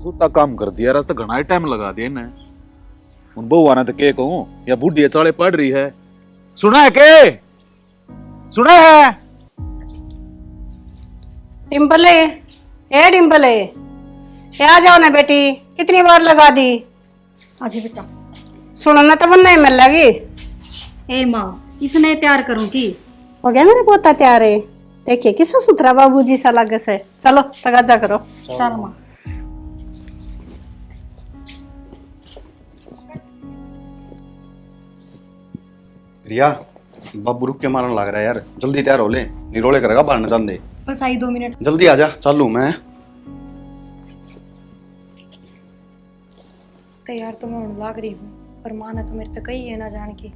सुता काम कर दिया रहा तो घना ही टाइम लगा दिया इन्हें। उन बउआ ने तो के कहूं या बूढ़ी चाले पड़ रही है। सुना है के? सुना है? डिम्पल है डिम्पल है, आ जाओ ना बेटी, कितनी बार लगा दी। अजी बेटा सुनो ना तो बनना ही मिल लगी। ए माँ इसने तैयार करूँ की हो गया मेरे पोता तैयार है। देखिए किसा सुथरा बाबूजी सा लगे से। चलो तगाजा करो। चल माँ। रिया बाबू रुक के मारने लग रहा है यार, जल्दी तैयार हो ले, निरोले करेगा बाहर न जान दे। बस आई 2 मिनट। जल्दी आ जा, चालू मैं। तैयार तो मैं होने लग रही हूँ, पर माँ ने तो मेरे तक कही है ना जान की।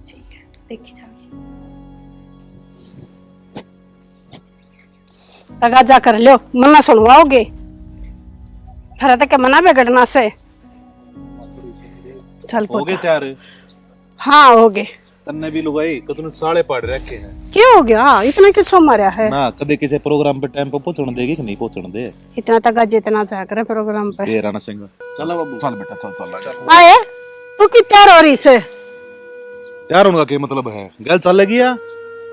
ठीक है देखी जाएगी। तगाजा कर लो, मना सुनवाओगे फिर तक मना बिगड़ना से। चल हो गए पोता। तैयार? हाँ हो गए। तन्ने भी लुगाई कतनु साले पड़ रखे हैं। क्या हो गया इतना किसो मारा है? ना कदे किसी प्रोग्राम पे टाइम पे पहुंचने देगी कि नहीं पहुंचने दे? इतना तगाजा इतना सा करे प्रोग्राम पे। तेरा ना सिंह चला बाबू, चल बेटा चल चल। आए तू की तैयार हो रही से? यार उनका क्या मतलब है? गल चल लगी या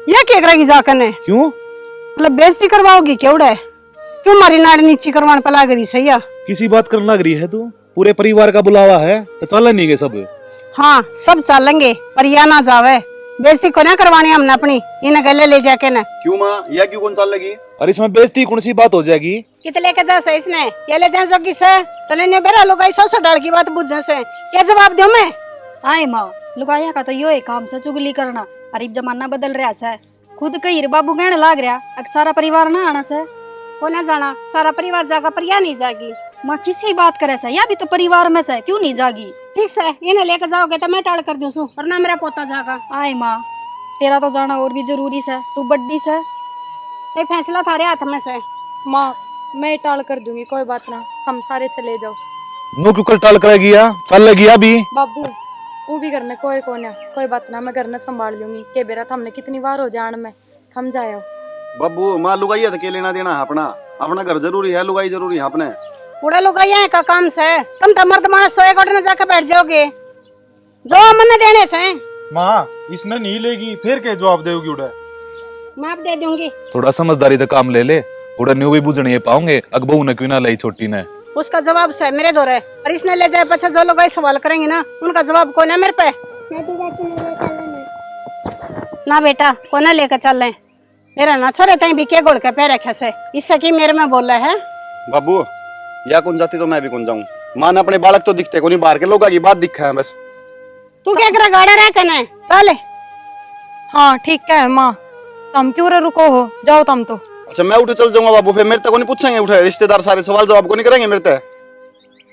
ये क्या करेगी जाकर ने? क्यों? मतलब बेइज्जती करवाओगी क्या उड़े? क्यों मारी नाड़ नीची करवान पला गरी सही है? किसी बात करने लग रही है तू? पूरे परिवार का बुलावा है तो चल नहीं गए सब? हाँ सब चलेंगे पर या ना जावे। बेइज्जती को ना करवानी हमने अपनी, इन्हें गले ले जाके ना। क्यों माँ, या क्यों कौन चाल लगी? और इसमें बेइज्जती कौन सी बात हो जाएगी? कितने लेके जा से इसने ये ले जान जोगी से तने ने बेरा लोग ऐसा सा डाल की बात बुझे से क्या जवाब दूं मैं? आए माँ लुगाया का तो यो है काम से चुगली करना। अरे जमाना बदल रहा है, खुद कही बाबू कहने लाग रहा अब सारा परिवार ना आना से। को ना जाना सारा परिवार जागा पर या नहीं जागी। माँ किसी बात करे से या भी तो परिवार में से क्यों नहीं जागी? ठीक से इन्हें लेकर जाओगे तो मैं टाल कर दूं सु वरना मेरा पोता जागा। आए माँ तेरा तो जाना और भी जरूरी से, तू बड्डी से। ये फैसला थारे हाथ में से। माँ मैं टाल कर दूंगी, कोई बात ना, हम सारे चले जाओ। नो क्यों टाल करेगी या चल लगी अभी? बाबू वो भी घर में कोई कोई बात ना, मैं घर में संभाल लूंगी। के बेरा हमने कितनी बार हो जान में थम जाए। बाबू माँ लुगाई है तो के लेना देना है अपना, अपना घर जरूरी है, लुगाई जरूरी है अपने। उड़े लोग आए का काम से तुम तो मर्द मानस सोए गोटे में जाकर बैठ जाओगे जो मन देने से। माँ इसने नहीं लेगी फिर क्या जवाब देगी उड़े? मैं आप दे दूंगी। थोड़ा समझदारी से काम ले ले, उड़ा न्यू भी बुझने पाओगे अकबू ने क्यों ना लाई छोटी ने। उसका जवाब से मेरे दौरे और इसने ले जाए पछा जो लोग सवाल करेंगे ना उनका जवाब कौन है मेरे पे? ना बेटा कौन लेकर चल रहे मेरा ना छोरे तई भी के गोल के पे रखे से इससे की मेरे में बोल रहे है। बाबू या कौन जाती तो मैं भी कौन जाऊँ। माँ ने अपने बालक तो दिखते को नहीं, बाहर के लोगों की बात दिखा है बस। तू क्या करा गाड़ा रह कने चल। हाँ ठीक है माँ, तुम क्यों रुको हो, जाओ तुम तो। अच्छा मैं उठे चल जाऊंगा बाबू, फिर मेरे तक को नहीं पूछेंगे, उठे रिश्तेदार सारे सवाल जवाब को नहीं करेंगे मेरे तक।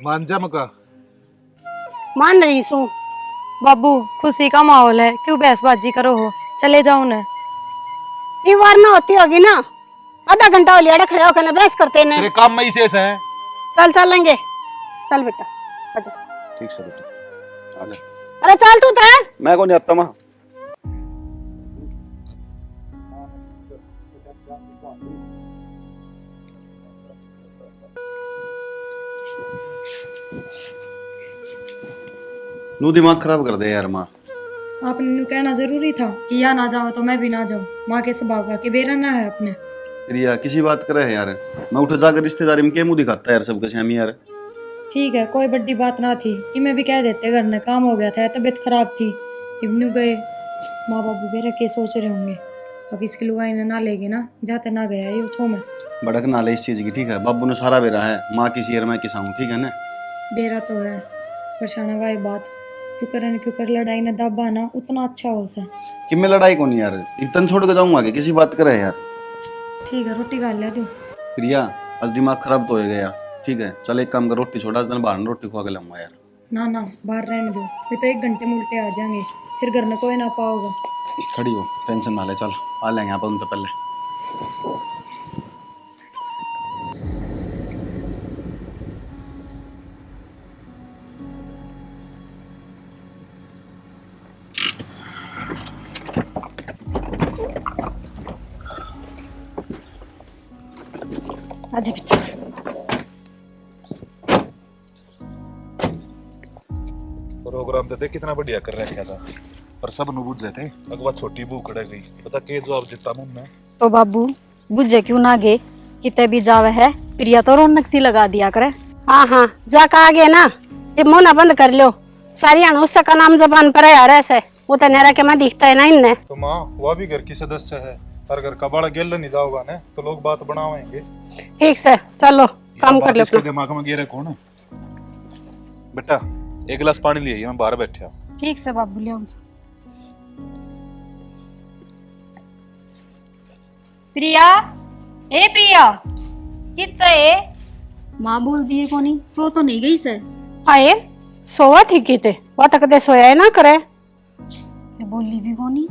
मान जा मका मान रही सू। बाबू खुशी का माहौल है, क्यों बहसबाजी करो हो, चले जाओ न। ये वार ना होती होगी ना, आधा घंटा हो लिया खड़े होकर बहस करते ने। तेरे काम में ही शेष है। चल चलेंगे, चल बेटा आजा। ठीक से बेटा आगे अरे चल तू तो। मैं कौन आता माँ। नू दिमाग खराब कर दे यार माँ। आपने न्यू कहना जरूरी था कि या ना जाओ तो मैं भी ना जाऊँ। माँ के स्वभाव का कि बेरा ना है अपने। रिया किसी बात करे है यार, मैं उठे जाकर रिश्तेदारी में क्या मुंह दिखाता है यार सबके सामने यार। ठीक है कोई बड़ी बात ना थी कि मैं भी कह देते, घर में काम हो गया था, तबीयत खराब थी, इवनू गए। माँ बाबू बेरा के सोच रहे होंगे अब इसकी लुगाई ने ना लेगी ना, जाते ना गया ये छो में भड़क ना ले इस चीज की, ठीक है। बाबू ने सारा बेरा है, माँ की शेर मैं किसा हूँ, ठीक है ना। बेरा तो है परेशान का बात क्यों कर लड़ाई ने दबा ना उतना अच्छा हो सा। कि मैं लड़ाई को नहीं यार, इतना छोड़ के जाऊंगा कि किसी बात करे यार। ठीक है रोटी खा लिया तू। प्रिया आज दिमाग खराब तो हो गया, ठीक है। चल एक काम कर, रोटी छोड़ा दिन बाहर रोटी खुआ के लाऊंगा यार। ना ना बाहर रहने दो, फिर तो 1 घंटे में उल्टे आ जाएंगे, फिर घर में कोई ना पाओगा। खड़ी हो, टेंशन ना ले, चल आ लेंगे आप उनसे पहले। अच्छा बेटा प्रोग्राम तो थे कितना बढ़िया कर रखा था, पर सब नु बुझे थे। अगवा छोटी बू खड़े गई, पता के जवाब देता मुन्ने। तो बाबू बुझे क्यों ना गे, किते भी जावे है प्रिया तो रौनक सी लगा दिया करे। हाँ हाँ जाका आ गए ना, ये मुंह ना बंद कर लो। सारी अनुष्का का नाम जबान पर है यार, ऐसे वो तो नेरा के मैं दिखता है ना इनने। तो माँ वह भी घर की सदस्य है, और घर का बड़ा गेल नहीं जाओगा ना तो लोग बात बनावेंगे। ठीक से चलो काम कर लो। इसके दिमाग में गिरे कौन? बेटा एक गिलास पानी लिए, मैं बाहर बैठा। ठीक से बाबू ले उनसे। प्रिया, ए प्रिया, कित है? माँ बोल दिए कोनी, सो तो नहीं गई से। आए सोवा थी किते, वो तक दे सोया है ना करे। ये बोली भी कोनी।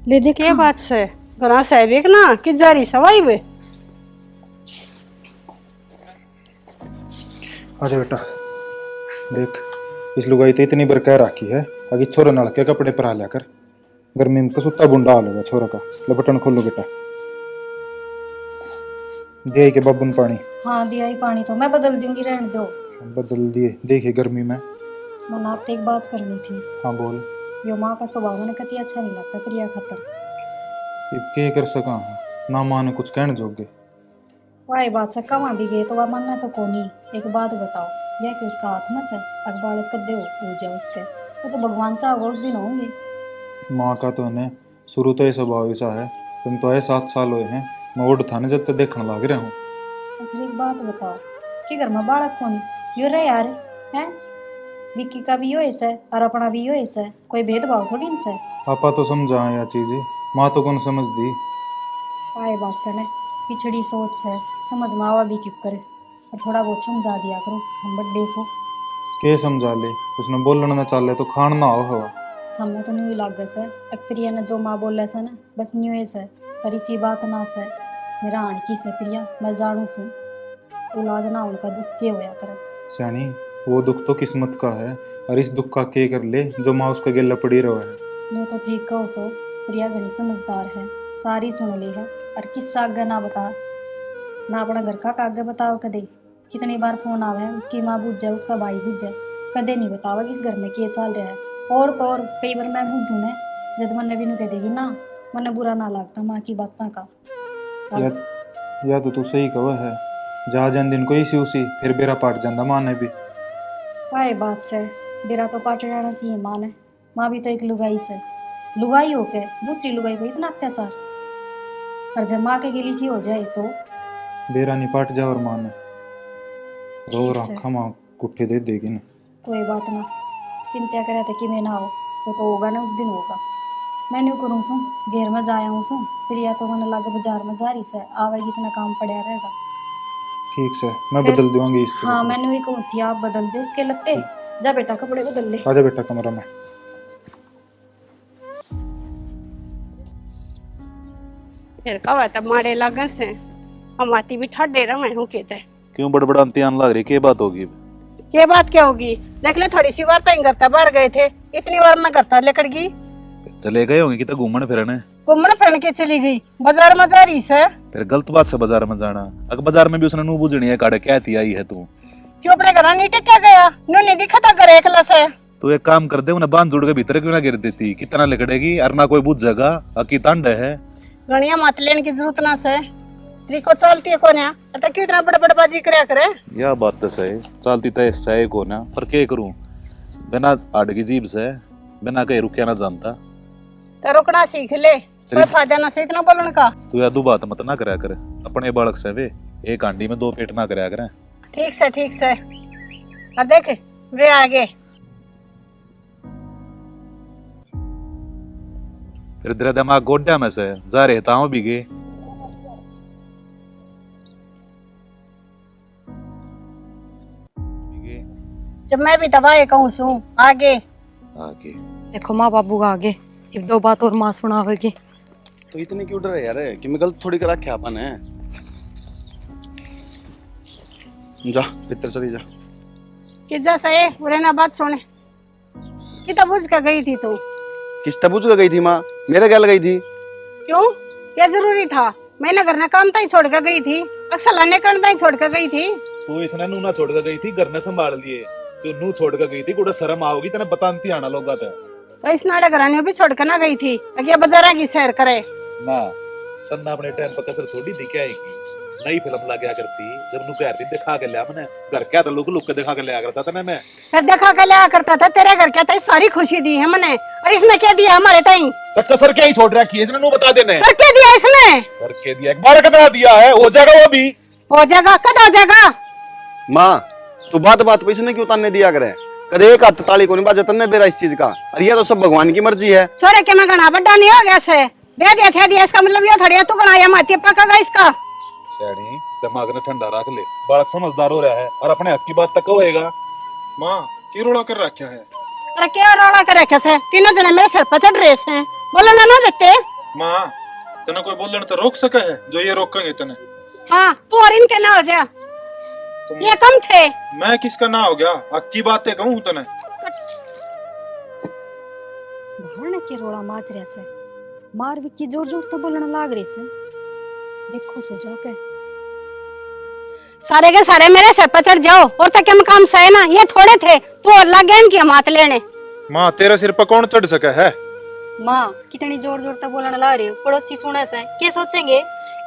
ले देख के बात से घरा से बेक ना कि जारी सवाई वे। आजा बेटा, देख इस लुगाई तो इतनी बार कह रखी है अगे छोरा नाल के कपड़े पर लिया कर, गर्मी में कसुत्ता बुंडा हालोगा छोरा का। ले बटन खोलो बेटा, दे के बबन पानी। हाँ दिया ही पानी तो मैं बदल दूंगी, रहने दो। बदल दिए, देखिए गर्मी में। मन आपसे एक बात करनी थी। हाँ बोल। यो माँ का स्वभाव मैंने कति अच्छा नहीं लगता प्रिया खातर। अब के कर सका हूँ ना, माँ ने कुछ कहने जोगे। वाई बात से कमा भी गए तो वह मानना तो कोनी। एक बात बताओ, यह कि उसका हाथ मत है अखबार कर दे हो जाए उसके, वो तो भगवान साहब उस दिन होंगे। माँ का तो है शुरू तो ये स्वभाव ऐसा है, तुम तो है 7 साल हुए हैं मैं ओढ़ थाने जब तक देखने लग रहा हूँ। तो फिर एक बात बताओ कि घर में बालक कौन यो रहे यार है? विक्की का भी यो ऐसा है और अपना भी यो ऐसा है, कोई भेदभाव थोड़ी इनसे। पापा तो समझा यह चीज, माँ तो कौन समझ दी। आए बात से पिछड़ी सोच है, समझ में आवा भी क्यों करे, और थोड़ा बहुत समझा दिया करो। हम बड्डे सो के समझा ले, उसने बोलना ना चाले तो खान ना हो हवा। हमें तो नहीं लाग से प्रिया ने जो माँ बोले से ना बस न्यू से, पर इसी बात ना से मेरा आण की से प्रिया मैं जानू सू औलाद ना उनका दुख के होया करे। सियानी वो दुख तो किस्मत का है, और इस दुख का के कर ले जो माँ उसका गेला पड़ी रहा है। मैं तो ठीक कहो सो, प्रिया घनी समझदार है, सारी सुन ली है, और किस्सा आगे ना बता ना अपना घर का आगे बताओ कदे। कितनी बार फोन आवे है उसकी माँ बुझ जाए उसका भाई बुझ जाए, कदे नहीं बतावा कि इस घर में क्या चल रहा है। और तो और कई बार मैं बुझू ने जब मन भी कह देगी ना, मन बुरा ना लगता माँ की बातों का। या तो तू सही कहो है, जा जान दिन कोई सी उसी फिर बेरा पाट जाता माँ ने भी। वाह बात से बेरा तो पाट जाना चाहिए माँ ने। माँ भी तो एक लुगाई से, लुगाई होके दूसरी लुगाई को इतना अत्याचार, और जब माँ के गिली सी हो जाए तो बेरा नहीं पाट जा और माँ ने रो ठीक से। रखा माँ कुट्ठे दे देगी ना। कोई बात ना, चिंता करे थे कि मैं ना हो तो होगा ना उस दिन होगा। मैं नहीं करूँ सू घेर में जाया हूँ सू, फिर या तो मैंने लगे बाजार में जा रही से आवेगी इतना काम पड़ा रहेगा। ठीक से मैं फिर- बदल दूंगी इसके। हाँ मैंने भी कहूँ थी आप बदल दे इसके लगते। जा बेटा कपड़े बदल ले। आजा बेटा कमरा में। फिर कब है तब मारे लगन से हम आती भी ठंडे रहे हूँ कहते। क्यों बड़बड़ाती आने लग रही, क्या बात होगी? ये बात क्या होगी, देख ले थोड़ी सी बार तो करता बाहर गए थे, इतनी बार मैं करता लेकर गई। चले गए होंगे कि घूमने फिरने। घूमने फिरने के चली गई, बाजार में जा रही से। फिर गलत बात से बाजार में जाना, अगर बाजार में भी उसने नू बुझनी है काड़े क्या थी आई है तू। क्यों अपने घर नहीं टेक गया, नू नहीं दिखा था घर एकला से। तू एक काम कर दे, उन्हें बांध जुड़ के भीतर क्यों ना गिर देती, कितना लिकड़ेगी और ना कोई बुझ जाएगा। अकी तांड है गणिया मत लेने की जरूरत ना से, त्रिको चलती है कोन्या तो क्यों इतना बड़ा बाजी करे करे। यह बात तो सही, चलती तो सही को ना, पर क्या करूं बिना आड़ की जीभ से बिना कहीं रुकिया ना जानता। तो रुकना सीख ले, कोई फायदा ना से इतना बोलने का। तू यादू बात मत ना कराया कर, अपने बालक से वे एक हांडी में 2 पेट ना कराया करे। ठीक से ठीक से। और देख वे आगे फिर तेरा दिमाग गोड्या में से जा रहे ताऊ भी गए। जब मैं भी दवाई कहूँ सू आगे आगे देखो माँ बाबू का आगे एक दो बात और माँ सुनावेगी। तो इतने क्यों डर है यार, कि मैं गलत थोड़ी करा क्या अपन है। जा भीतर चली जा। कि जैसा है बुरे ना बात सुने कि तब बुझ कर गई थी तू। किस तबूज का गई थी माँ, मेरे क्या गई थी? क्यों क्या जरूरी था, मैंने घर ना काम ताई छोड़ कर गई थी, अक्सर लाने करना ताई छोड़ कर गई थी। तू इसने नूना छोड़ कर गई थी, घर ने संभाल लिए। तू नू छोड़ कर गई थी, कुड़ा शर्म आओगी तेने बताती आना लोग ते तो इस नाटक रानी भी छोड़ के ना गई थी, अगे बाजारा की सैर करे ना। तन्ना अपने टाइम पर कसर छोड़ी दी क्या आएगी, नई फिल्म लगा करती जब नु घर दिखा के लिया मैंने, घर क्या तो लुक लुक के दिखा के लिया करता था ना मैं। फिर देखा के लिया करता था, तेरे घर क्या था सारी खुशी दी है मैंने, और इसने क्या दिया हमारे टाइम? तो कसर क्या ही छोड़ रखी है इसने, नू बता देने करके दिया इसने, करके दिया, एक बार कितना दिया है, हो जाएगा वो भी हो जाएगा, कद हो जाएगा। माँ तू बात बात पे इसने क्यों ताने दिया करे, कदे एक हाथ ताली को नहीं बाजा तन्ने बेरा इस चीज का, और ये तो सब भगवान की मर्जी है। सोरे के मैं गणा बड्डा नहीं हो गया से, दे दिया था दिया, इसका मतलब ये थोड़ी तू गणाया माती पकागा इसका। शैनी दिमाग ने ठंडा रख ले, बालक समझदार हो रहा है और अपने हक की बात तक होएगा। माँ की रोड़ा कर रखा है? अरे क्या रोड़ा कर रखे से, तीनों जने मेरे सर पर चढ़ रहे हैं, बोलो ना देते। माँ तने कोई बोलने तो रोक सके है, जो ये रोकेंगे तने? हाँ तू और इनके ना हो जा, ये कम थे। मैं किसका ना हो गया, अक्की बातें कहूँ तने? भाड़ के रोड़ा माच रहे से, मार विक्की जोर जोर तो बोलने लाग रही से, देखो सो जाके सारे के सारे मेरे सर पर चढ़ जाओ, और तक हम काम सहे ना, ये थोड़े थे, तू और लग गया इनकी मात लेने। माँ तेरे सिर पर कौन चढ़ सका है? माँ कितनी जोर जोर तक बोलने ला रही हो, पड़ोसी सुने से क्या सोचेंगे?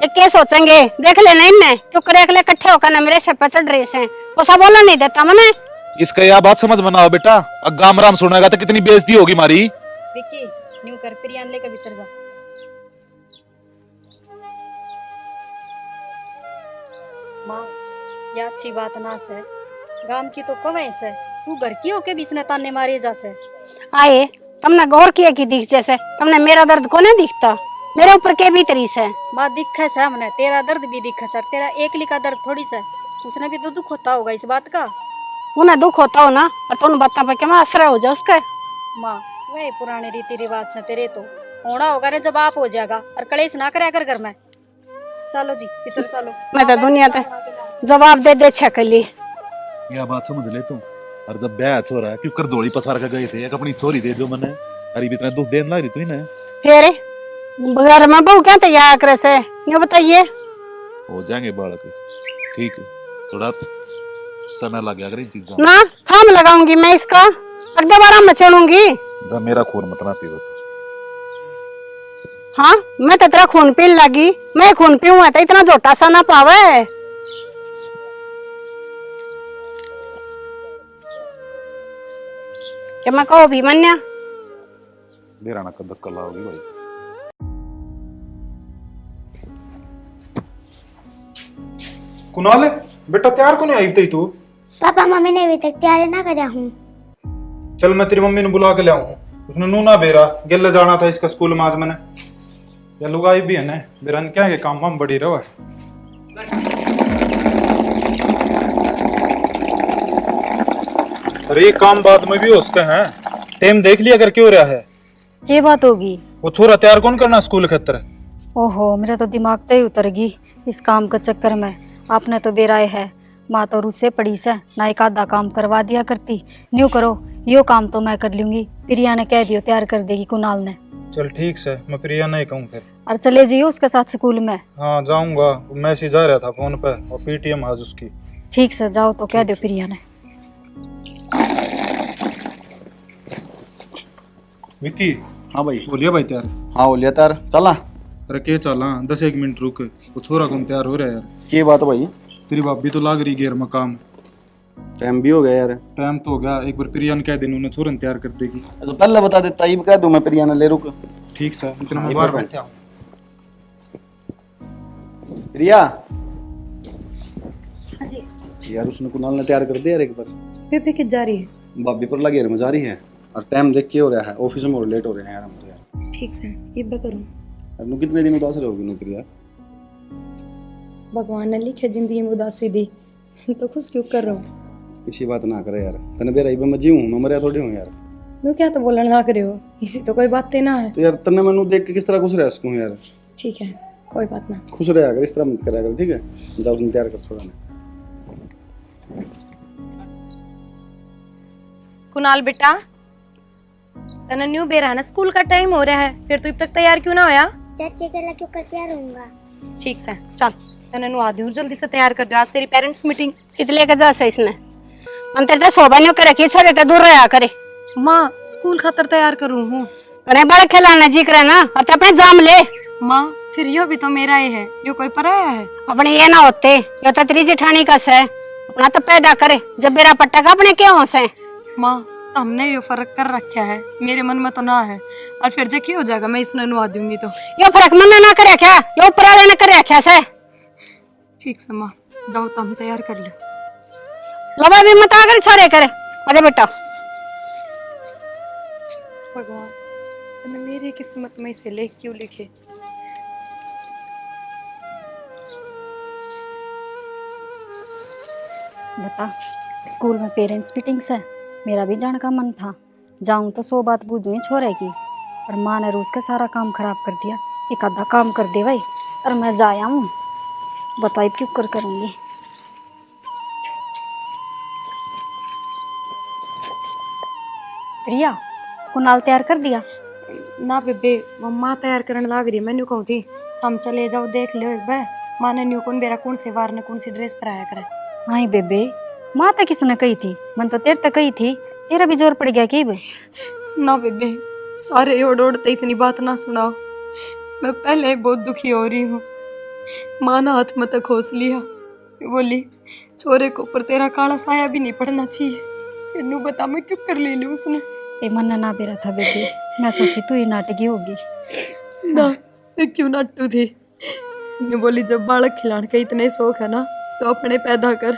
ये क्या सोचेंगे, देख लेना इनने क्यों करे अगले इकट्ठे होकर ना मेरे सर पर चढ़ रहे हैं, वो सब बोलने नहीं देता मैंने। इसका यह बात समझ में ना आओ बेटा, अब गाम राम सुनेगा तो कितनी बेइज्जती होगी हमारी। विक्की न्यू कर प्रियान लेकर भीतर जा। माँ यह अच्छी बात ना से, गांव की तो कवे से, तू घर की होके भी इसने ताने मारे जा से। आए तुमने गौर किया कि दिख जैसे, तुमने मेरा दर्द को नहीं दिखता, मेरे ऊपर के भी तरीस है। माँ दिखे से हमने, तेरा दर्द भी दिखे सर, तेरा एकली का दर्द थोड़ी से, उसने भी तो दुख होता होगा इस बात का। उन्हें दुख होता हो ना, और तुम बातों पर क्या असर हो जाए उसका। माँ वही पुराने रीति रिवाज से तेरे तो होना होगा रे, जब आप हो जाएगा, और कलेश ना करे कर घर में। चलो जी भीतर चलो, मैं तो दुनिया ते जवाब दे दे छकली। यह बात समझ ले तू, और जब ब्याह हो रहा है क्यों कर जोड़ी पसार के गए थे, एक अपनी छोरी दे दो मैंने, अरे भी इतना दुख देने लग रही तू ना। फिर घर में बहू क्या तैयार करे से, ये बताइए। हो जाएंगे बालक, ठीक है, थोड़ा समय लग गया अगर इन चीजों ना थाम लगाऊंगी मैं इसका, अब दोबारा मैं चढ़ूंगी। जब मेरा खून मत ना पीओ। हाँ मैं तो तेरा खून पीने लगी, मैं खून पीऊँ तो इतना जोटा सा ना पावे। क्या मैं कहो भी मन्या, मेरा ना कद कला होगी भाई। कुणाल बेटा तैयार को नहीं आई थी तू? पापा मम्मी ने अभी तक तैयारी ना करा हूँ। चल मैं तेरी मम्मी ने बुला के लाऊं, उसने नू ना बेरा गेले जाना था इसका स्कूल में आज मैंने, या लुगाई भी है ना बेरन क्या है काम हम बड़ी रहो। अरे ये काम बाद में भी हो सकते हैं, टाइम देख लिया कर क्यों रहा है? ये बात होगी, वो छोरा तैयार कौन करना स्कूल खतर? ओहो मेरा तो दिमाग तो ही उतर गई इस काम के चक्कर में। आपने तो बेराए है, माँ तो रूसे पड़ी से, ना एक आधा काम करवा दिया करती। न्यू करो यो काम तो मैं कर लूंगी, प्रिया ने कह दियो तैयार कर देगी कुणाल ने। चल ठीक से, मैं प्रिया नहीं कहूँ फिर। और चले जाइयो उसके साथ स्कूल में। हाँ जाऊंगा, मैसेज आ रहा था फोन पे और पीटीएम आज उसकी। ठीक से जाओ तो कह दियो प्रिया ने। विक्की हाँ भाई। बोलिए भाई तैयार? हाँ हो लिया तैयार, चला। अरे के चला 10-1 मिनट रुक, वो छोरा कौन तैयार हो रहा है यार? की बात भाई? तेरी भाभी तो लाग रही गेर में काम, टाइम भी हो गया यार। टाइम तो हो गया, एक बार प्रिया ने कह देना उन्हें छोरन तैयार कर देगी। तो पहले बता देता, ये कह दूं मैं प्रिया ने ले रुक। ठीक सर, इतना हाँ, मैं एक बाहर बार बैठा हूँ। प्रिया हाँ जी। यार उसने कुणाल ने तैयार कर दिया यार एक बार। पेपे कित जा रही है? भाभी पर लगे में जा रही है, और टाइम देख के हो रहा है, ऑफिस में और लेट हो रहे हैं यार हम तो यार। ठीक से ये बे करूँ। नु कितने दिन उदास रहोगी नु प्रिया? भगवान ने लिखे जिंदगी में उदासी दी तो खुश क्यों कर रहा हूँ? किसी बात ना करे यार, तने बेरा इबे मैं जीऊं, मैं मरिया थोड़ी हूं यार। नु क्या तो बोलने लग रहे हो, इसी तो कोई बात ना है। तो यार तने मैनू देख के किस तरह खुश रह सकूं यार? ठीक है कोई बात ना। खुश रहा कर, इस तरह मत करा कर, ठीक है? जाओ तुम तैयार कर छोड़ा ने। कुणाल बेटा, तने न्यू बेरा ना स्कूल का टाइम हो रहा है, फिर तू अब तक तैयार क्यों ना होया? चाची के क्यों कर तैयार होऊंगा। ठीक से चल, तने नु आदि जल्दी से तैयार कर दो, आज तेरी पेरेंट्स मीटिंग। कितने का जा से इसने मन तेरे सोबा नहीं करे कि छोरे ते दूर रहा करे। माँ स्कूल खातर तैयार करूँ हूँ। अरे बड़े खिलाना जी करे ना और ते अपने जाम ले। माँ फिर यो भी तो मेरा ही है, यो कोई पराया है। अपने ये ना होते यो तो तेरी जेठानी का से अपना तो पैदा करे जब मेरा पट्टा का अपने क्यों से। माँ हमने यो फर्क कर रखा है, मेरे मन में तो ना है, और फिर जब हो जाएगा मैं इसने नुआ दूंगी तो। यो फर्क मन ना करे क्या, यो ऊपर वाले ने करे क्या से। ठीक से माँ जाओ तो हम तैयार कर लो। लोबा भी मत आकर छोरे करे। अरे बेटा भगवान तूने मेरी किस्मत में इसे लेख क्यों लिखे। बता, स्कूल में पेरेंट्स मीटिंग्स है, मेरा भी जाने का मन था। जाऊं तो 100 बात पूछूं छोरे की, पर माँ ने रोज का सारा काम खराब कर दिया। एक आधा काम कर दे भाई और मैं जाया हूँ। बताई क्यों कर करूँगी। प्रिया कुनाल तैयार कर दिया? ना बेबे मम्मा तैयार करने लाग रही, मैंने कहूँ थी हम चले जाओ देख लो एक बार। माँ ने न्यू कौन बेरा कौन से वार ने कौन सी ड्रेस पहनाया करे। हाँ बेबे माँ तो किसने कही थी, मन तो तेरे तक कही थी, तेरा भी जोर पड़ गया कि ना बेबे सारे ओढ़ ओढ़ते इतनी बात ना सुनाओ, मैं पहले ही बहुत दुखी हो रही हूँ। माँ ने हाथ में तक खोस लिया, बोली छोरे को ऊपर तेरा काला साया भी नहीं पड़ना चाहिए। इन्नू बता मैं क्यों कर ले लूँ उसने। ए मन ना बेरा था बेबे, मैं सोची तू ही नाटकी होगी। ना मैं क्यों नाटू थी। ने बोली जब बालक खिलाने के इतने शौक है ना तो अपने पैदा कर।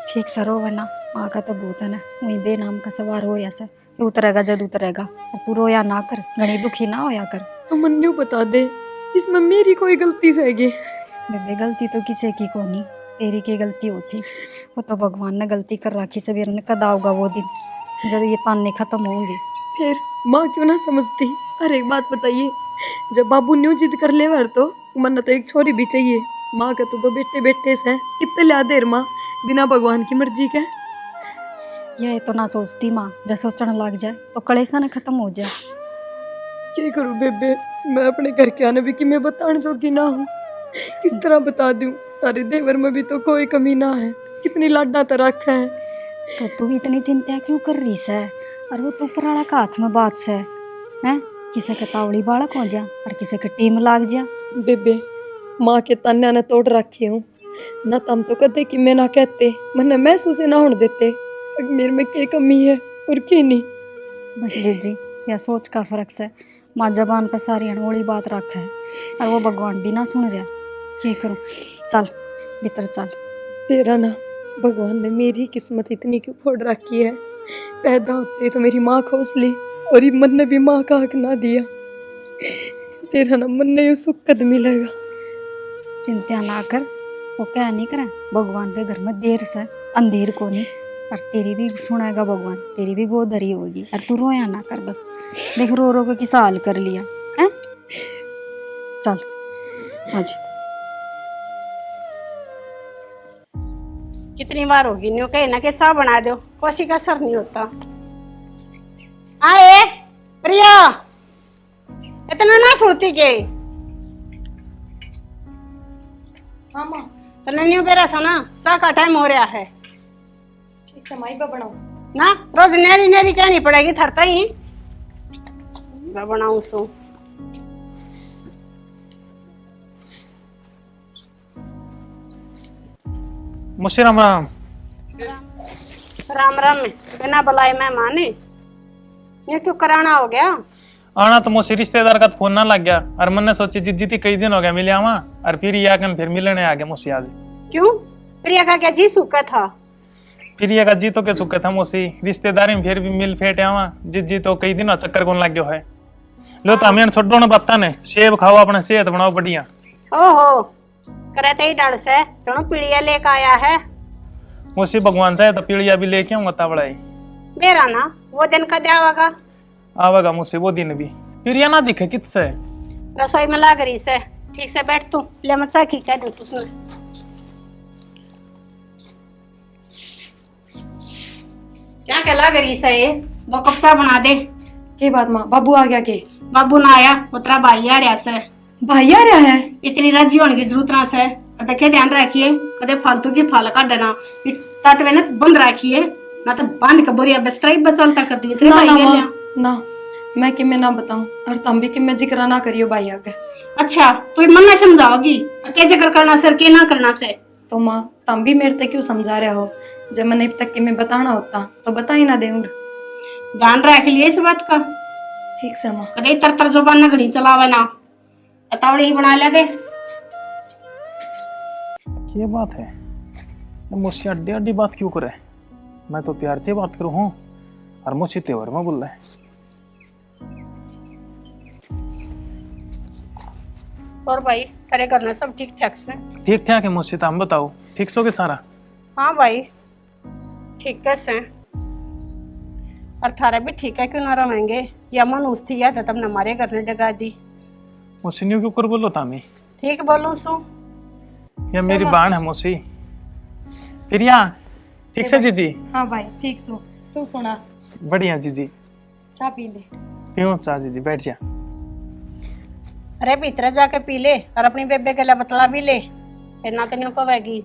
ठीक सरो वरना माँ का तो भूत है ना, वही बेनाम का सवार हो या से उतरेगा जद उतरेगा। और तू रोया ना कर, घनी दुखी ना होया कर। तो मन न्यू बता दे इसमें मेरी कोई गलती सहेगी। बेबे गलती तो किसी की को नहीं, तेरी की गलती होती। वो तो भगवान ने गलती कर रखी, सवेर ने कदा होगा वो दिन जब ये ताने खत्म होंगे। फिर माँ क्यों ना समझती। अरे एक बात बताइए, जब बाबू न्यू जिद कर ले वर तो मन तो एक छोरी भी चाहिए। माँ का तो दो बेटे बेटे से कितने ला देर माँ बिना भगवान की मर्जी के। ये तो ना सोचती माँ, जब सोचने लग जाए तो कलेसा ने खत्म हो जाए। क्या करूँ बेबे, मैं अपने घर के आने भी कि मैं बताने जोगी ना हूँ। किस तरह बता दूँ, तारे देवर में भी तो कोई कमी ना है, कितनी लाडा तो रखा है। तो तू इतनी चिंता क्यों कर रही है? और वो तो पुराना का हाथ में बात से है, किसी के तावड़ी बालक हो जा और किसी के टीम लाग जा। बेबे माँ के तान्या ने तोड़ रखी हूँ ना, तम तो कदे कि मैं ना कहते मैंने महसूस ना होने देते मेरे में क्या कमी है और क्या नहीं। बस जी या सोच का फर्क से माँ जबान पर सारी अनोड़ी बात रखा है और वो भगवान भी ना सुन रहा। क्या करूँ, चल भीतर चल। तेरा ना भगवान ने मेरी किस्मत इतनी क्यों फोड़ रखी है। पैदा होते तो मेरी माँ खोस ली और ये मन ने भी माँ का हक ना दिया। तेरा ना मन ने सुख कद मिलेगा। चिंता ना कर, वो क्या नहीं करें, भगवान के घर में देर से अंधेर को नहीं। और तेरी भी सुनेगा भगवान, तेरी भी गोद धरी होगी। और तू रोया ना कर, बस देख रो रो के किसा हाल कर लिया है। चल आज कितनी बार होगी न्यू कहे ना कि चाय बना दो, कोसी का असर नहीं होता। आए प्रिया इतना ना सुनती के। हाँ माँ तो न्यू बेरा सा ना चाय का टाइम हो रहा है। ठीक है माई बा बनाओ ना, रोज नेरी नेरी कहनी पड़ेगी थरता ही मैं बनाऊं सो। मुझसे राम राम। राम राम बिना बुलाए मेहमान ये क्यों कराना हो गया? आना तो मुझसे रिश्तेदार का फोन ना लग गया और मैंने सोची जिद्दी कई दिन हो गया मिले आवा और फिर ये आकर फिर मिलने आ गया मुझसे आज। क्यों प्रिया का क्या जी सूखा था? फिर ये का जी तो क्या सुखा था मुझसे रिश्तेदारी में फिर भी मिल फेट आवा जी तो कई दिन चक्कर कौन लग गया है। लो तो हमें छोड़ो ना बता ने सेब खाओ अपना सेहत बनाओ बढ़िया। ओहो करते ही डर से चलो पीड़िया लेकर आया है। मुझसे भगवान चाहे तो पीड़िया भी लेके आऊंगा तबड़ा मेरा ना वो दिन का देवागा आवेगा मुझसे वो दिन भी। पीड़िया ना दिखे कितसे रसोई में लाग रही से। ठीक से बैठ तू ले मत साकी कह दूं उसने। क्या क्या लाग रही से ये 2 कप चाय बना दे। के बात माँ, बाबू आ गया के? बाबू ना आया उतरा भाई आ रहा से। भाई आ रहा है? इतनी राजी होने की जरूरत ना से, और देखे ध्यान रखिए कदे फालतू की फाल का डना तट में ना बंद रखिए ना तो बांध के बोरिया बिस्तरा ही बचलता कर दिए थे ना भाई ना के माँ, लिए। ना मैं कि मैं ना बताऊं और तुम भी कि मैं जिक्र ना करियो भाई आगे। अच्छा तो मन में समझाओगी क्या जिक्र करना से और क्या ना करना से। तो माँ तुम भी मेरे तक क्यों समझा रहे हो, जब मैंने अब तक कि मैं बताना होता तो बता ही ना देऊंगा। ध्यान रख लिए इस बात का। ठीक से माँ। कदे तर जुबान ना घड़ी चलावे ना अतावड़े ही बना ले दे। ये बात है मुझसे अड्डी अड्डी बात क्यों करे। मैं तो प्यार से बात करूँ हूँ और मुझसे तेवर में बोल रहा है। और भाई तेरे घर में सब ठीक ठाक से। ठीक ठाक है मुझसे तो हम बताओ ठीक सो के सारा। हाँ भाई ठीक कैसे और थारा भी ठीक है क्यों ना रहेंगे या मन उस थी या तब न हमारे घर ने डगा दी। मुझसे न्यू क्यों कर बोलो तामी ठीक बोलूं सू या मेरी बहन है मुझसे प्रिया ठीक से जीजी। हाँ भाई ठीक सो तू सुना। बढ़िया जीजी चाय पी ले। क्यों सा जीजी बैठ जा। अरे भीतर जाके पी ले और अपनी बेबे गला बतला भी ले फिर ना तो न्यू कहेगी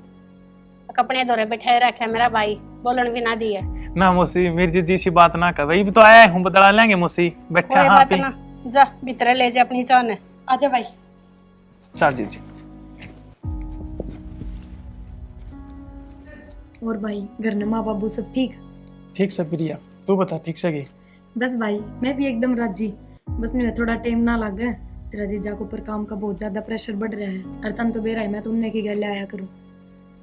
कपड़े धोरे बैठे रखे मेरा भाई बोलन भी ना दिए। ना मुझसे मेरी जीजी सी बात ना कर वही भी तो आया हूँ बतला लेंगे मुझसे बैठे कोई हाँ बात पी ना जा भीतर ले जा अपनी जान। आजा भाई। चल जीजी। और भाई घर में माँ बाबू सब ठीक। ठीक से प्रिया तू बता ठीक से गई। बस भाई मैं भी एकदम राजी, बस नहीं थोड़ा टाइम ना लगे। तेरा जीजा को ऊपर काम का बहुत ज्यादा प्रेशर बढ़ रहा है और तन तो बेरा है मैं तो उन्हें की गल आया करूँ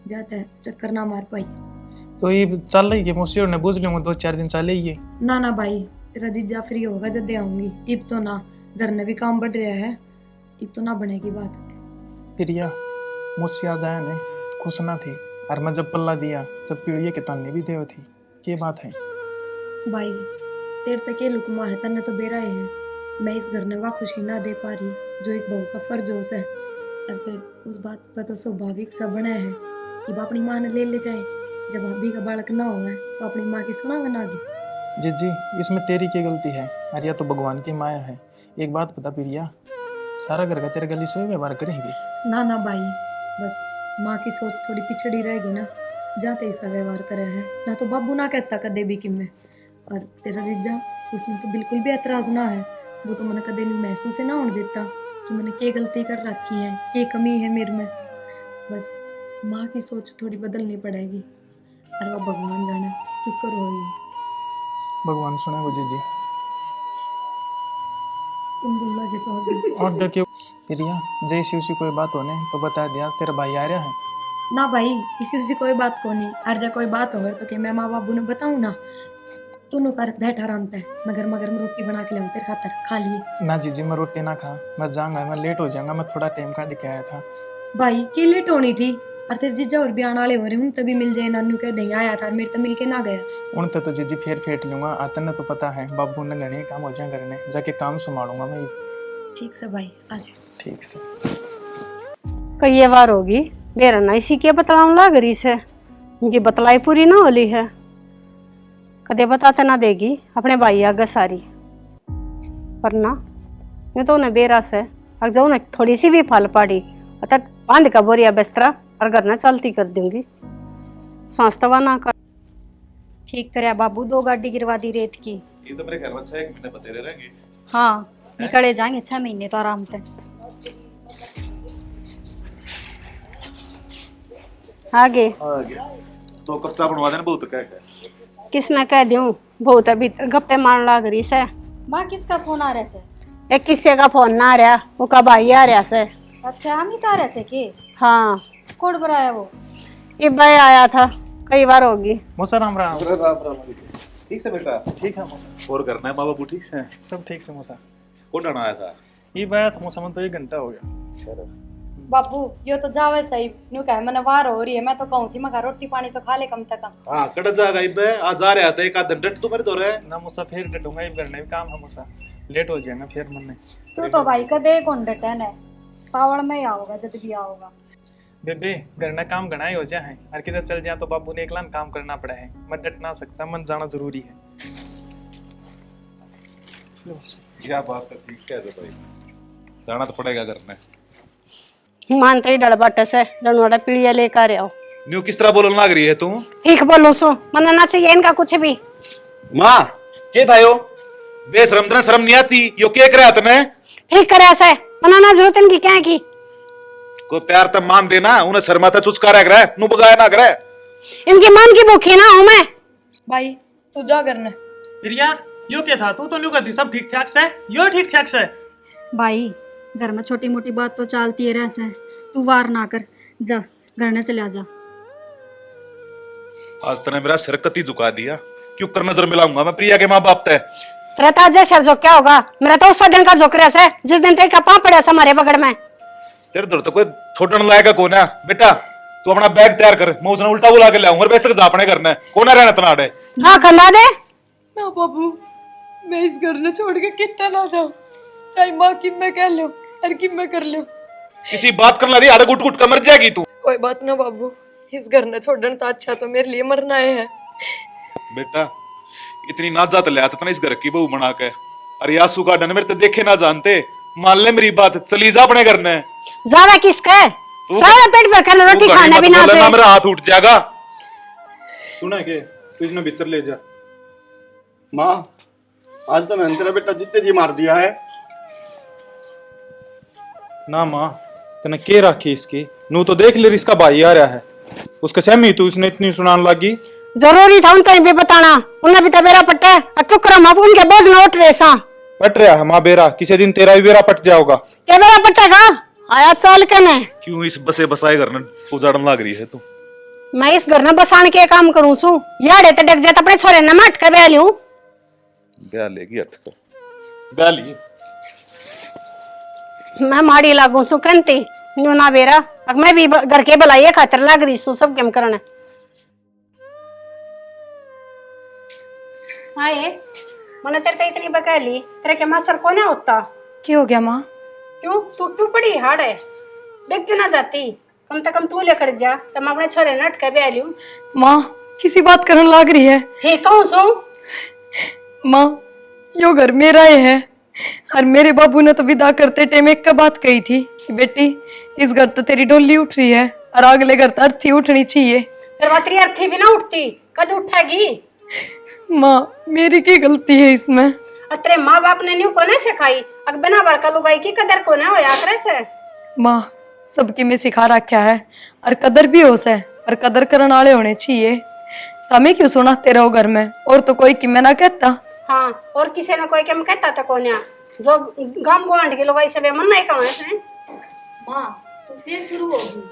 जाता है चक्कर ना मार पाई। तो ये चल रही है मुझसे और बूझ लूंगा 2-4 दिन चले ही ना ना भाई तेरा जीजा फ्री होगा जब दे आऊंगी। इब तो ना घर में भी काम बढ़ रहा है इब तो ना बनेगी बात। प्रिया मुझसे आ जाए नहीं खुश ना थी और मैं जब पल्ला दिया जब पीड़िया के ताने भी देव थी ये बात है। भाई तेरे तक ये लुकमा है तन्ने तो बेरा है मैं इस घर ने वह खुशी ना दे पा रही जो एक बहू का फर्ज हो है। और फिर उस बात पर तो स्वाभाविक सा बना है कि अपनी माँ ने ले जाए। जब अभी का बालक ना हुआ है तो अपनी माँ की सुनागा ना आगे। जी जी इसमें तेरी क्या गलती है और या तो भगवान की माया है। एक बात बता प्रिया सारा घर का तेरे गली से व्यवहार करेंगे। ना ना भाई बस माँ की सोच थोड़ी पिछड़ी रहेगी ना जाते ऐसा व्यवहार करे है ना तो बाबू ना कहता कदे भी कि मैं। और तेरा जीजा उसमें तो बिल्कुल भी एतराज ना है। वो तो मैंने कदे नहीं महसूस ना होने देता कि मैंने क्या गलती कर रखी है क्या कमी है मेरे में। बस माँ की सोच थोड़ी बदलनी पड़ेगी और वो भगवान जाने शुक्र हो भगवान सुने वो जी तुम बोल लगे तो अभी। और देखियो प्रिया जय शिव सी कोई बात होने तो बता दिया तेरा भाई आ रहा है। ना भाई इसी उसी कोई बात को नहीं और जब कोई बात होगा तो क्या मैं माँ बाबू ने बताऊँ ना तू नु कर बैठा आराम है मैं गर्मा गर्म रोटी बना के लाऊं तेरे खातर खा लिए। ना जीजी मैं रोटी ना खा मैं जाऊंगा मैं लेट हो जाऊंगा मैं थोड़ा टाइम का दिखाया आया था। भाई की लेट होनी थी और तेरे जीजा और भी आने वाले हो रहे हूँ तभी मिल जाए नानू कह देंगे आया था मेरे तो मिल के ना गया। उन तो जीजी फिर फेंट लूंगा आते ने तो पता है बाबू ने घने काम हो जाए करने जाके काम संभालूंगा मैं। ठीक से भाई आ जा। ठीक से कई ये बार होगी मेरा ना इसी के बतलाऊं लाग रही से उनकी बतलाई पूरी ना होली है कदे बताते ना देगी अपने भाई आगे सारी पर ना ये तो उन्हें बेरा से अगर जो उन्हें थोड़ी सी भी फल पाड़ी तक बांध का बोरिया बिस्तरा और घर ना चलती कर दूंगी सांस तवा ना कर। ठीक करे बाबू 2 गाड़ी गिरवा दी रेत की। ये तो मेरे घर में 6 महीने बतेरे रहेंगे। हाँ निकले जाएंगे 6 महीने तो आराम से। आगे तो कच्चा बनवा देना बहुत क्या है किसने कह दूं बहुत अभी गप्पे मारने लग रही से। माँ किसका फोन आ रहा है? एक किस्से का फोन ना आ रहा वो का भाई आ रहा से। अच्छा अमित आ रहे थे के? हाँ कोड बनाया वो ये भाई आया था कई बार होगी। मौसा राम राम। ठीक से बेटा। ठीक है मौसा और करना है माँ बाबू ठीक से सब ठीक से मौसा। कौन आना आया था ये बात मौसा में तो 1 घंटा हो गया। बाबू यो तो जावे सही न्यू कह मैंने वार हो रही है मैं तो कहूँ थी मगर रोटी पानी तो खा ले कम से कम। हाँ कट जाएगा इब आज आ रहा था एक आध घंटे तो मेरे तो रहे ना मौसा फिर डटूंगा ये करने भी काम है मौसा लेट हो जाएगा फिर मन तू तो भाई कदे कौन डटन है पावड़ में ही आओगा जब भी आओगा। बेबे घर ना काम घना ही हो जाए और किधर चल जाए तो बाबू ने एकला काम करना पड़ा है मैं डट ना सकता मन जाना जरूरी है। क्या बात है ठीक है तो भाई जाना तो पड़ेगा घर में मानते ही डड़बट से जनवाड़ा पीड़िया लेकर आओ। न्यू किस तरह बोलने लग रही है तू? ठीक बोलो सो, मनाना चाहिए इनका कुछ भी। माँ के था यो? बेशरम तने शर्म नहीं आती? यो के करे तने? ठीक करे ऐसे, मनाना जरूरत इनकी क्या की? कोई प्यार तब मान देना, उन्हें शर्मा था चुचकारा करे, नु बगाया ना करे। इनकी मन की भूखी ना हूं मैं। भाई तू जा करने। प्रिया यो क्या था, तू तो न्यू करती सब ठीक ठाक से, यो ठीक ठाक से। भाई घर में छोटी मोटी बात तो चलती है रह से, तू वार ना कर, जा घर ने चले जा। आज तने मेरा सिर कती झुका दिया, क्यों कर नजर मिलाऊंगा मैं प्रिया के माँ बाप ते? तेरा तो आज सर झोंक क्या होगा? मेरा तो उस दिन का झोंक रहा है जिस दिन तेरे का पाँव पड़ा था हमारे बगड़ में। तेरे दर तो कोई छोड़ने लायक कौन है बेटा? तू अपना बैग तैयार कर, मैं उसने उल्टा बुला के लाऊंगा, वैसे जापने करना है, कौन रहना तनाड़े? हाँ खंदा दे। ना बाबू, मैं इस घर ने छोड़ के कितना ना जाऊं, चाहे माँ की मैं कह लो और की मैं कर लो। किसी बात करना रही, अरे उठ उठ कर मर जाएगी तू। कोई बात ना बाबू, इस घर ने छोड़ने तो अच्छा तो मेरे लिए मरना है। बेटा इतनी नाजात ले आता ना इस घर की बहू बना के, अरे यासू का डन मेरे तो देखे ना जानते, मान ले मेरी बात, चली जा अपने घर ने। ज्यादा किसका है? सारा पेट भर कर रोटी खाने भी ना दे। मेरा हाथ उठ जाएगा। सुना के तू इसने भीतर ले जा। माँ आज तो मैंने तेरा बेटा जितने जी मार दिया है। ना माँ तने के राखी इसकी, नू तो देख ले इसका भाई आ रहा है, उसके सहमी तू इसने इतनी सुनान लगी। जरूरी था उनका भी बताना, उन्हें भी तो बेरा पट्टा है, क्यों करम आप उनके बोझ न उठ रहे सा। पट रहा है माँ बेरा, किसी दिन तेरा भी बेरा पट जाओगा। क्या बेरा पट्टेगा? आया चाल के ने। क्यों इस बसे बसाए घर में उजाड़न लग रही है तू? मैं इस घर में बसान के काम करूं सू, याड़े ते डक जाता अपने छोरे न मट के बेलियो। ब्याह लेगी अटक ब्याह ली। मैं माड़ी लागू सू कहती न्यू ना बेरा, अब मैं भी घर के बुलाइए खातर लग रही सू सब केम करने। आए मैंने तेरे ते इतनी बकैली, तेरे के मासर कोने होता? क्या हो गया माँ? क्यों तू पड़ी हाड़ है, देख क्यों ना जाती? कम से कम तू लेकर जा, तो मैं अपने छोरे नट के भी आलू। माँ किसी बात करने लग रही है। ठीक कहूँ सो? माँ यो घर मेरा ही है, और मेरे बाबू ने तो विदा करते टाइम एक का बात कही थी कि बेटी इस घर तो तेरी डोली उठ रही है और अगले घर तो अर्थी उठनी चाहिए। फिर वह तेरी अर्थी भी ना उठती, कद उठेगी? माँ मेरी की गलती है इसमें? तेरे माँ बाप ने न्यू कोने सिखाई, अग बिना बड़का लुगाई की कदर कोने हो यात्रा से? माँ सबकी में सिखा रखा है, और कदर भी हो से, और कदर करने वाले होने चाहिए। तमें क्यों सुनाते रहो घर में, और तो कोई कि मैं ना कहता। हाँ और किसी ने कोई क्या कहता था कोने, जो गांव गुआंढ के लुगाई से मन नहीं कहा है। माँ तो फिर शुरू होगी।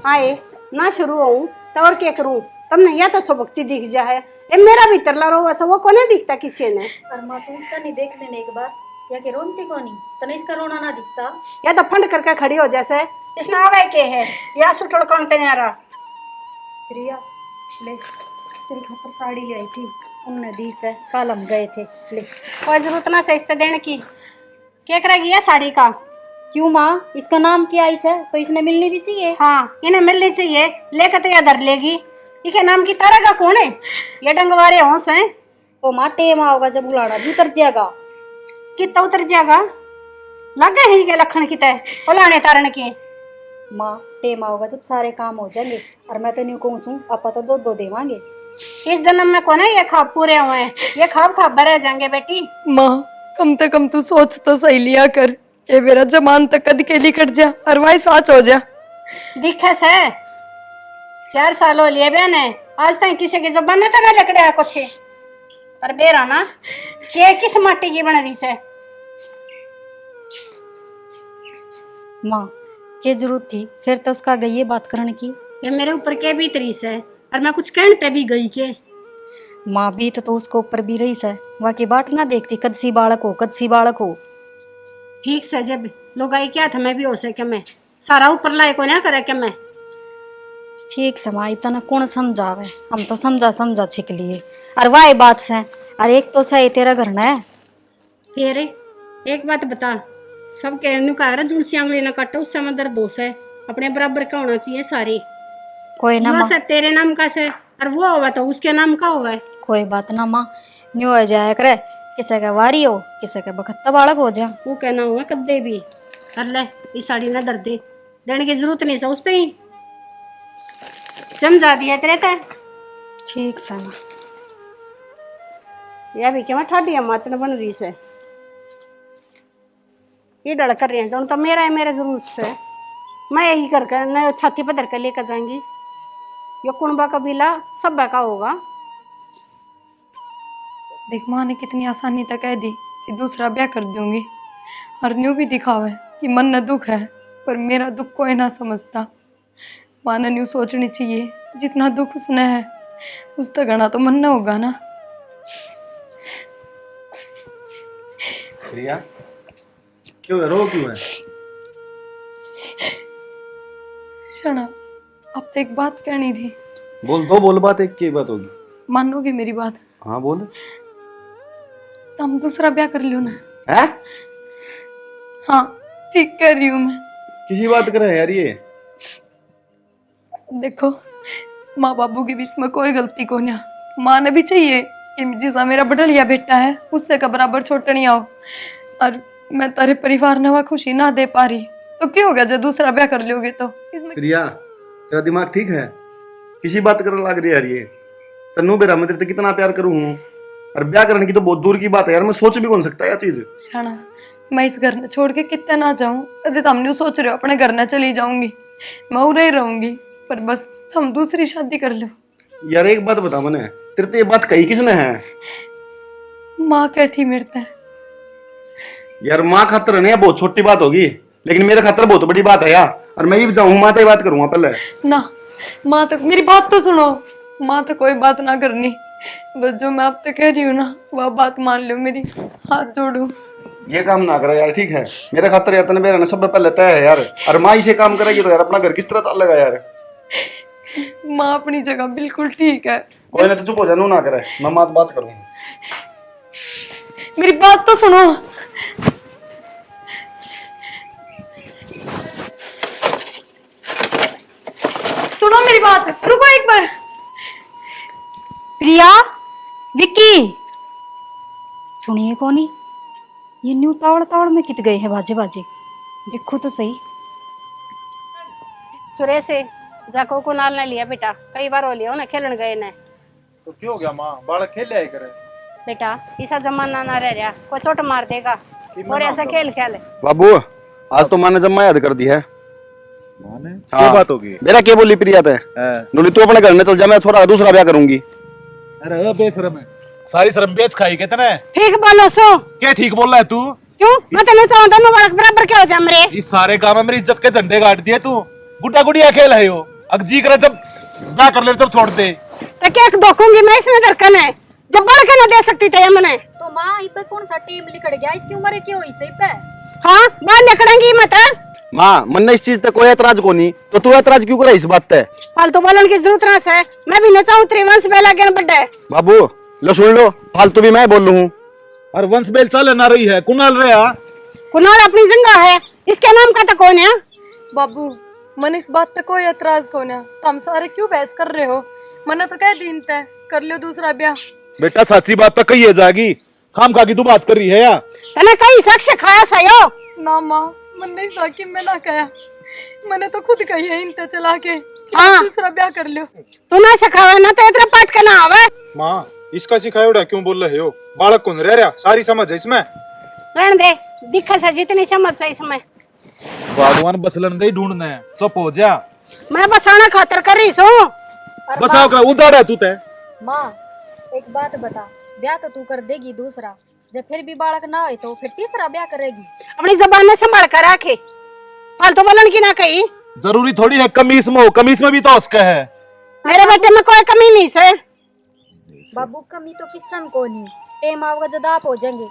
आए ना शुरू होऊं तो और क्या करूं? तुमने या तो सबकती दिख जा है, ए मेरा भीतर ला रो वैसा वो कोने दिखता किसी ने? पर माँ तू उसका नहीं देख लेने एक बार, या कि रोनती को नहीं तने इसका रोना ना दिखता? या तो फंड करके खड़ी हो जैसे इसने आवे के है या सुटड़ कौन ते आ रहा। प्रिया ले तेरी खातर साड़ी ले आई थी, उनने दी से, कल हम गए थे, ले। कोई जरूरत ना से इससे देने की, क्या करेगी ये साड़ी का? क्यों माँ इसका नाम क्या इस है, तो इसने मिलनी भी चाहिए। हाँ इन्हें मिलनी चाहिए, लेकर तो इधर लेगी। इके नाम की तारा का कौन है? ये डंगवारे होश हैं। तो माँ टेम आओगा जब उलाड़ा भी उतर जाएगा। कितना उतर जाएगा? लगा ही के लखन की तय उलाने तारन के। माँ टेम आओगा जब सारे काम हो जाएंगे, और मैं तो नहीं कहूँ आपा तो दो दो देवांगे। इस जन्म में कौन है ये खाब पूरे हुए हैं, ये खाब खाब भरे जाएंगे बेटी। माँ कम से कम तू सोच तो सही लिया कर, ये मेरा जमान तक कद के लिए कट जा और वही साच हो जा। दिखे से 4 साल हो लिए बहने, आज तक किसी के जबान ने तो ना लकड़े कुछ, पर बेरा ना ये किस माटी की बन रही से? माँ क्या जरूरत थी फिर तो उसका गई ये बात करने की? ये मेरे ऊपर के भी तरीस है, और मैं कुछ कहते भी गई के। माँ भी तो उसको ऊपर भी रही से, वाकई बाट ना देखती कद सी बालक हो, कद सी बालक हो। ठीक से जब लोग आई क्या था मैं भी हो सके, मैं सारा ऊपर लाए को ना करे के मैं। ठीक समाई तना कौन समझावे, हम तो समझा समझा छिक लिए, और वाह बात से, अरे एक तो सही तेरा घर ना है। फिर एक बात बता, सब कहने का है जुलसी आंगली ना काटो, उससे में दर्द दोष है, अपने बराबर का होना चाहिए सारी। कोई ना माँ, तेरे नाम का से और वो होगा तो उसके नाम का होगा। कोई बात ना माँ, न्यू हो जाया करे, किसी का वारी हो किसी का बखत्ता बालक हो जा। वो कहना हुआ कद्दे भी कर ले। इस साड़ी ना दर्द दे देने की जरूरत नहीं सोचते ही समझा दिया तेरे ते ठीक सना। यह भी क्या मैं ठाडी मात न बन रही से ये डर कर रहे हैं जो तो मेरा है मेरे जरूरत से मैं यही करके न छाती पर धर कर लेकर जाएंगी। ये कुनबा कबीला सब का होगा। देख माँ ने कितनी आसानी तक कह दी कि दूसरा ब्याह कर दूंगी और न्यू भी दिखावे कि मन न दुख है पर मेरा दुख कोई ना समझता। माँ ने न्यू सोचनी चाहिए जितना दुख उसने है उस तक घना तो मन न होगा ना। प्रिया क्यों है, रो क्यों है? शना अब तो एक बात कहनी थी। बोल दो, बोल, बात एक की बात होगी। मानोगी मेरी बात? हाँ बोल। तो हम दूसरा ब्याह कर लियो ना। है? हाँ ठीक कह रही हूँ मैं। किसी बात करे यार ये? देखो माँ बाबू के बीच में कोई गलती को नहीं। माँ ने भी चाहिए कि जिसा मेरा बढ़िया बेटा है उससे का बराबर छोटा नहीं आओ और मैं तेरे परिवार ने वह खुशी ना दे पा रही तो क्यों हो गया जब दूसरा ब्याह कर लोगे तो इसमें। प्रिया तेरा दिमाग ठीक है? किसी बात करने लग रही है यार ये? तन्नू बेरा मैं तेरे से कितना प्यार करूँ हूँ और ब्याह करने की तो बहुत दूर की बात है यार। मैं सोच भी कौन सकता है यह चीज। शाना मैं इस घर में छोड़ के कितना ना जाऊँ अरे तुम नहीं सोच रहे हो अपने घर न चली जाऊंगी मैं उरे ही रहूंगी पर बस हम दूसरी शादी कर लो। यार एक बात बता मैंने तेरे तो ये बात कही किसने है? माँ कहती मेरे ते। यार माँ खातर नहीं बहुत छोटी बात होगी लेकिन मेरे खातर बहुत बड़ी बात है यार। और मैं ही जाऊँ माँ तो बात करूंगा पहले ना। माँ तो मेरी बात तो सुनो। माँ तो कोई बात ना करनी बस जो मैं आप तो कह रही हूँ ना वह बात मान लो मेरी हाथ जोड़ू। ये काम ना करा यार ठीक है? मेरे खातर यार तने मेरा सब पहले तय है यार। और माँ इसे काम करेगी तो यार अपना घर किस तरह चलेगा यार? माँ अपनी जगह बिल्कुल ठीक है। कोई ना तो चुप हो जा, नू ना करे, मैं बात करूंगा। मेरी बात तो सुनो। सुनो मेरी बात, रुको एक बार। प्रिया, विक्की, सुनिए कौनी ये न्यू तावड़ तावड़ में कित गए हैं बाजे बाजे, देखो तो सही। सुरेश से जाको को नाल ने लिया बेटा कई बार हो लिया ना खेलन गए ने तो क्यों हो गया माँ? बालक खेल लिया करे बेटा ऐसा जमाना ना रह रहा कोई चोट मार देगा और ऐसा खेल खेल। बाबू आज तो माँ ने जम्मा याद कर दी है। माने हाँ। क्या बात होगी? मेरा क्या बोली प्रिया थे? नूली तू अपने घर में चल जा, मैं छोरा दूसरा ब्याह करूंगी। अरे बेशरम है, सारी शर्म बेच खाई कितने। ठीक बोलो सो। क्या ठीक बोल रहा है तू? क्यों मैं तेने चाहूं दोनों बालक बराबर क्या हो जा मेरे? इस सारे काम में मेरी इज्जत के झंडे गाड़ दिए तू। गुड्डा गुड़िया खेल है यो, अब जी करे जब ब्याह कर ले तब छोड़ दे। तो क्या दोखूंगी मैं इसमें दरकन है जब बढ़ के ना दे सकती थे मैंने। तो माँ इस पे कौन सा टेम लिखड़ गया, इसकी उम्र क्या हुई सही पे? हाँ बाहर निकलेंगी मत। माँ मन ने इस चीज तक कोई एतराज को नहीं तो तू एतराज क्यों करे इस बात पे? फालतू बोलने की जरूरत ना है, मैं भी न चाहूं त्रिवंश बेला के बड्डे। बाबू लो सुन लो, फालतू भी मैं बोल लूँ। और वंश बेल चल ना रही है, कुनाल रहा कुनाल अपनी जंगा है, इसके नाम का तो कौन है? बाबू मन इस बात पे कोई एतराज को ना, तुम सारे क्यों बहस कर रहे हो? मैंने तो कह दिन तय कर लो दूसरा ब्याह। बेटा सच्ची बात तो कही है जागी, खाम खा की तू बात कर रही है या? तने कई शख्स खाया सयो ना माँ मन नहीं साकी मैं ना कहा, मैंने तो खुद कही है इनते चला के हाँ। दूसरा ब्याह कर लो। तू ना सिखावे ना तो इतना पाठ के ना आवे। माँ इसका सिखाया क्यों बोल रहे हो? बालक कौन रह रहा, सारी समझ है इसमें। रहने दे, दिखा से जितनी समझ से इसमें। भगवान बसलन दे ढूंढने हैं, चुप हो जा। मैं बसाना खातर कर रही हूँ। बसाओ का उधार है तू ते। माँ एक बात बता, ब्याह तो तू कर देगी दूसरा, जब फिर भी बालक ना हो तो फिर तीसरा ब्याह करेगी? अपनी जबान में संभाल कर रखे, फालतू बोलन की ना कही। जरूरी थोड़ी है कमीज में हो, कमीज में भी तो उसका है। मेरे बेटे में कोई कमी नहीं से। बाबू कमी तो किस्म को नहीं, टेम आओगे जब आप हो जाएंगे।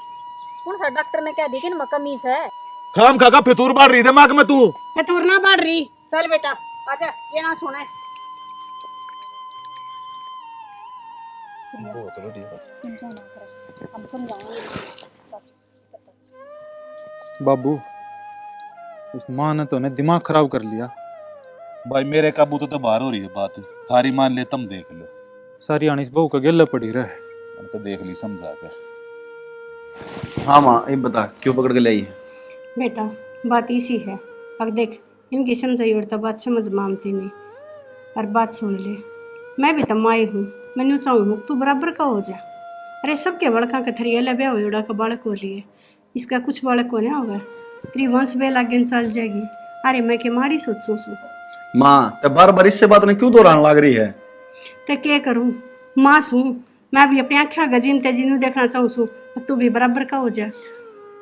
कौन सा डॉक्टर ने कह दी कि इनमें कमीज है? खाम खा का फितूर बाढ़ रही दिमाग में तू। फितूर ना बढ़ रही, चल बेटा आजा, ये ना सुने। चिंता ना करो, हम समझाएंगे। बाबू इस माँ ने तो ने दिमाग खराब कर लिया। भाई मेरे काबू तो बाहर हो रही है बात, थारी मान ले तुम देख लो। सारी आनी बहू का गेला पड़ी रहे, हम तो देख ली समझा के। हाँ माँ ये बता क्यों पकड़ के लाई है? बेटा बात इसी है, अब देख इनकी समझाई और तो बात समझ मानती नहीं। और बात सुन ले, मैं भी तो माई हूँ, मैंने चाहूँ तू बराबर का हो जा। अरे सबके बड़का के थरिया लबे हो का बालक हो लिए, इसका कुछ बालक होने होगा, तेरी वंश बेल आगे चल जाएगी। अरे मैं के माड़ी सोचूं सू माँ ते बार बार इससे बात ने क्यों दोहराने लग रही है? ते क्या करूँ, माँ सू मैं भी अपनी आँखें गजीन तेजीनू देखना चाहूँ सू, तू भी बराबर का हो जा।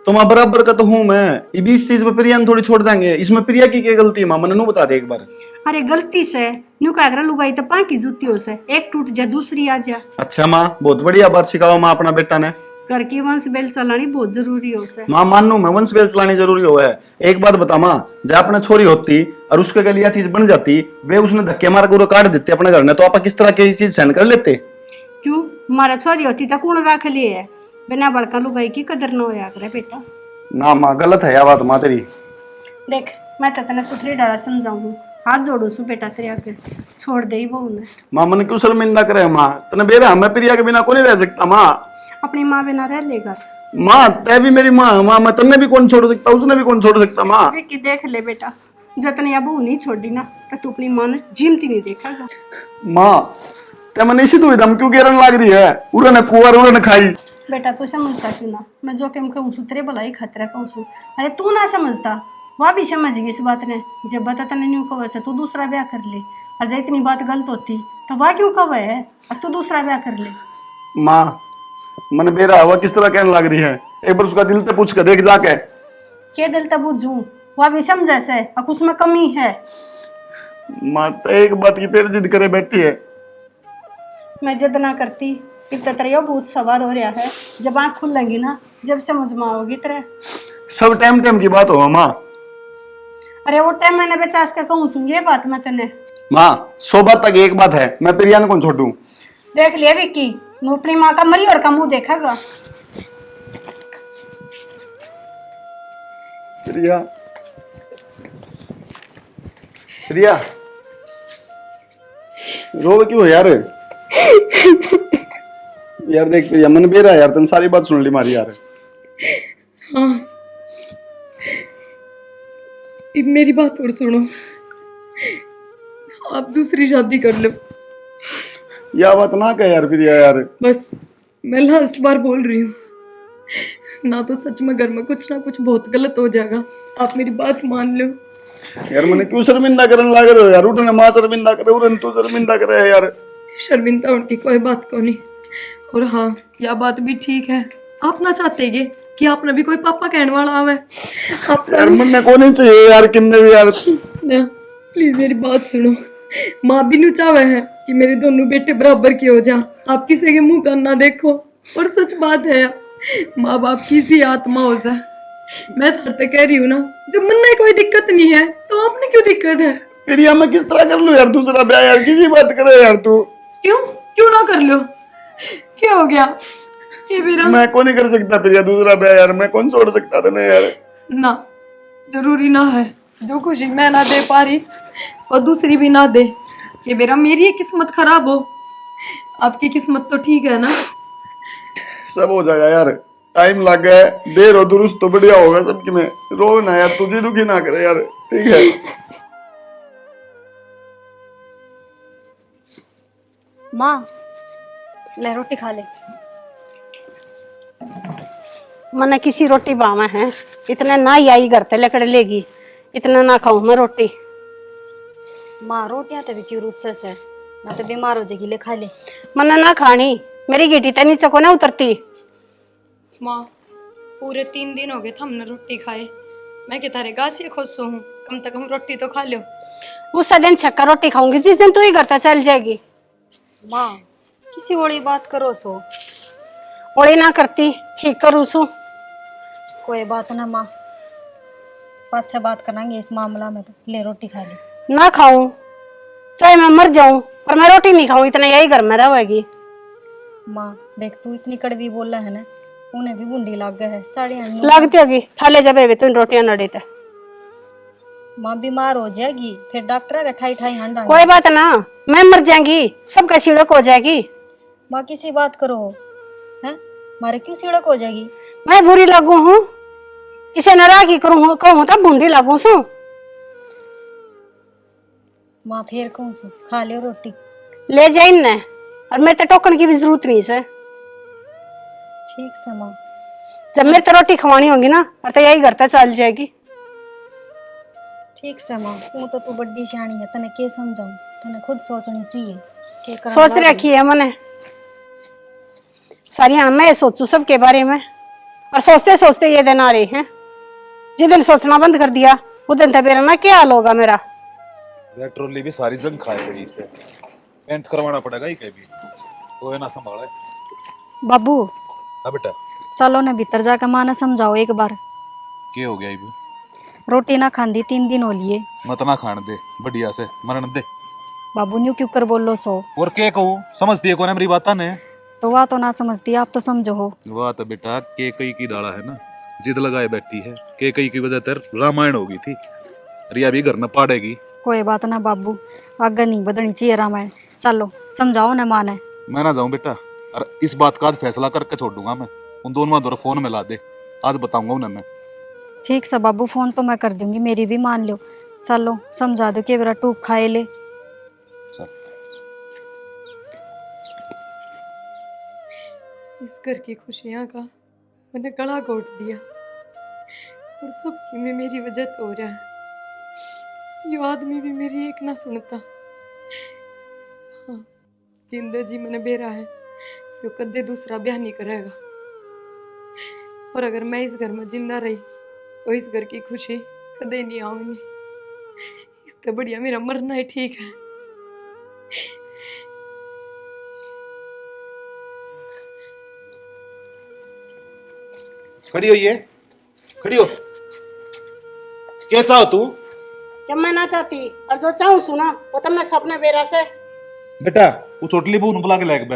तुम बराबर का तो हूँ मैं, ये भी इस चीज में प्रिया थोड़ी छोड़ देंगे। इसमें प्रिया की क्या गलती है माँ, मैंने बता दे एक बार। अरे गलती से न्यू का अगर लुगाई तो पाँ की जूतियों से एक टूट जा दूसरी आ जा। अच्छा माँ, बहुत बढ़िया बात सिखाओ माँ अपना बेटा ने। घर की वंश बेल चलानी बहुत जरूरी हो से। माँ मानू मैं वंश बेल चलानी जरूरी हो है। एक बात बता माँ, जब अपने छोरी होती और उसके लिए चीज बन जाती, वे उसने धक्के मार कर काट देते अपने घर में, तो आप किस तरह की चीज सहन कर लेते? क्यों हमारा छोरी होती तो कौन रख लिए है, बिना बड़का लुगाई की कदर न होया करे बेटा। ना माँ गलत है यह बात माँ तेरी। देख मैं तो तेने सुथरी डाला समझाऊंगी, हाथ जोड़ू सु बेटा तेरे आगे, छोड़ दे ही बहू ने। माँ मन क्यों शर्मिंदा करे माँ, तने बेरा मैं प्रिया के बिना कौन नहीं रह सकता माँ। अपनी माँ बिना रह लेगा माँ तय भी मेरी माँ, माँ मैं तन्ने भी कौन छोड़ सकता, उसने भी कौन छोड़ सकता माँ। कि देख ले बेटा, जतने या बहू नहीं छोड़ी ना तो तू अपनी माँ ने जीमती नहीं देखेगा। माँ ते मन इसी दुविधा में क्यों गिरन लग रही है, उड़न ने कुआर उड़न खाई। बेटा तू समझता क्यों ना, मैं जो कि कहूँ सु तेरे भलाई खतरा कहूँ सु। अरे तू ना समझता, वह भी समझ गई इस बात ने। जब बता तने न्यू कवर से तू दूसरा ब्याह कर ले, और जब इतनी बात गलत होती तो वह क्यों कव है, अब तू दूसरा ब्याह कर ले। माँ मन बेरा हुआ किस तरह कहने लग रही है, एक बार उसका दिल से पूछ कर देख जाके। के दिल तब बुझू, वह भी समझे से अब उसमें कमी है। माँ तो एक बात की फिर जिद करे बैठी है। मैं जिद ना करती, इतना तेरा भूत सवार हो रहा है, जब आँख खुलेंगी ना जब समझ में आओगी तेरे। सब टाइम टाइम की बात हो माँ। अरे वो टाइम मैंने बेचास का कहूँ सुन, ये बात मैं तेने माँ 100 बात तक एक बात है, मैं प्रिया ने कौन छोड़ू। देख लिया विक्की, नू अपनी माँ का मरी और का मुंह देखेगा। प्रिया प्रिया रो क्यों यार? यार देख प्रिया मन बेरा यार, तन सारी बात सुन ली मारी यार। हाँ अब मेरी बात और सुनो, आप दूसरी शादी कर लो। यह बात ना कह यार प्रिया यार। बस मैं लास्ट बार बोल रही हूँ ना, तो सच में घर में कुछ ना कुछ बहुत गलत हो जाएगा, आप मेरी बात मान लो। यार मैंने क्यों शर्मिंदा करने लग रहे हो यार, उठने माँ शर्मिंदा करे, उठने तू शर्मिंदा करे यार। शर्मिंदा उनकी कोई बात को नहीं। और हाँ यह बात भी ठीक है, आप ना चाहते गे कि आपने भी कोई पापा कहने वाला आवे। आप यार मन को नहीं चाहिए यार किन्ने भी यार। प्लीज मेरी बात सुनो, माँ भी नहीं चाहे है कि मेरे दोनों बेटे बराबर के हो जा, आप किसी के मुंह का ना देखो। और सच बात है माँ बाप की सी आत्मा हो जाए। मैं तो कह रही हूँ ना, जब मन में कोई दिक्कत नहीं है तो आपने क्यों दिक्कत है? प्रिया मैं किस तरह कर लूं यार दूसरा ब्याह यार, किसी बात करे यार तू। क्यों क्यों ना कर लो, क्या हो गया? ये मेरा मैं कौन नहीं कर सकता प्रिया दूसरा ब्याह यार, मैं कौन छोड़ सकता था ना यार। ना जरूरी ना है, जो खुशी मैं ना दे पा रही और दूसरी भी ना दे, ये मेरा मेरी ही किस्मत खराब हो, आपकी किस्मत तो ठीक है ना। सब हो जाएगा यार, टाइम लग गया है, देर हो दुरुस्त तो बढ़िया होगा सबकी में। रो ना यार, तुझे दुखी ना करे यार, ठीक है। माँ ले रोटी खा ले। मने किसी रोटी बामा है, इतने ना ही आई घर ते लकड़ लेगी, इतना ना खाऊं मैं रोटी। माँ रोटियां तो भी क्यों रुस्से से, ना तो बीमार हो जाएगी, ले खा ले। मने ना खानी, मेरी गिटी तो नीचे को ना उतरती। माँ पूरे 3 दिन हो गए थे हमने रोटी खाए, मैं कि तारे गासी खुश हूँ, कम से कम रोटी तो खा लो। उस दिन छक्का रोटी खाऊंगी जिस दिन तू ही घर ते चल जाएगी। माँ किसी वाली बात करो सो। ओली ना करती, ठीक करूँ सू। कोई बात ना माँ, अच्छा बात करेंगे इस मामला में, तो ले रोटी खा ले। ना खाऊं चाहे मैं मर जाऊं, पर मैं रोटी नहीं खाऊं, इतना यही घर में रहेगी। माँ देख तू इतनी कड़वी बोल रहा है ना, उन्हें भी बूंदी लग गए है साड़ी लगती होगी, थाले जब तुम रोटियां नड़ी थे। माँ बीमार हो जाएगी, फिर डॉक्टर का ठाई ठाई हांडा। कोई बात ना, मैं मर जाएंगी, सबका सीढ़क हो जाएगी। माँ किसी बात करो है, मारे क्यों सीढ़क हो जाएगी? मैं बुरी लगू हूँ, इसे नाराज की करूँ कहूँ तब बूंदी लगू सू। माँ फिर कौन सो खा लियो रोटी। ले जाए न, और मेरे टोकन की भी जरूरत नहीं से। ठीक से माँ। जब मेरे तो रोटी खवानी होगी ना, और तो यही घर पे चल जाएगी। ठीक से माँ, तू बड़ी सियाणी है, तने के समझाऊं, तने खुद सोचनी चाहिए के करना सोच लाग रखी है मैंने सारी। हाँ मैं सोचू सबके बारे में, और सोचते सोचते ये दिन आ रहे हैं। जिस दिन सोचना बंद कर दिया उस दिन तो मेरा ना क्या हाल होगा मेरा। ट्रॉली भी सारी जंग खाए पड़ी इससे, पेंट करवाना पड़ेगा ही कभी तो है ना संभाले। बाबू हाँ बेटा। चलो ने भीतर जाकर माँ ने समझाओ एक बार। क्या हो गया इबू? रोटी ना खांदी 3 दिन हो लिए। मत ना खान दे, बढ़िया से मरण दे। बाबू न्यू क्यों कर बोलो सो। और क्या कहूँ, समझती है कौन है मेरी बात ने? तो वह तो ना समझती, आप तो समझो हो। वाह तो बेटा के कई की डाला है ना, जिद लगाए बैठी है। के कई की वजह तेर रामायण हो गई थी, रिया भी घर न पाड़ेगी। कोई बात ना बाबू, आगे नहीं बदलनी चाहिए रामायण। चलो समझाओ ना माँ ने। मैं ना जाऊं बेटा, और इस बात का आज फैसला करके छोड़ दूंगा मैं। उन दोनों में फोन मिला दे, आज बताऊंगा उन्हें मैं। ठीक से बाबू, फोन तो मैं कर दूंगी, मेरी भी मान लो। चलो समझा दो कि मेरा टूक खाए ले। चल। इस घर की खुशियाँ का मैंने गला घोट दिया, और सबकी में मेरी वजह तो हो रहा है। ये आदमी भी मेरी एक ना सुनता। हाँ, जिंदा जी मैंने बेरा है, यो कदे दूसरा ब्याह नहीं करेगा। और अगर मैं इस घर में जिंदा रही तो इस घर की खुशी कदे नहीं आऊंगी। इससे बढ़िया मेरा मरना ही ठीक है। खड़ी हो, ये खड़ी हो। क्या चाहो तू? क्या मैं ना चाहती, और जो चाहूँ सुना वो तो मैं सपने बेरा से। बेटा वो चोटली बहू बुला के लायक बे,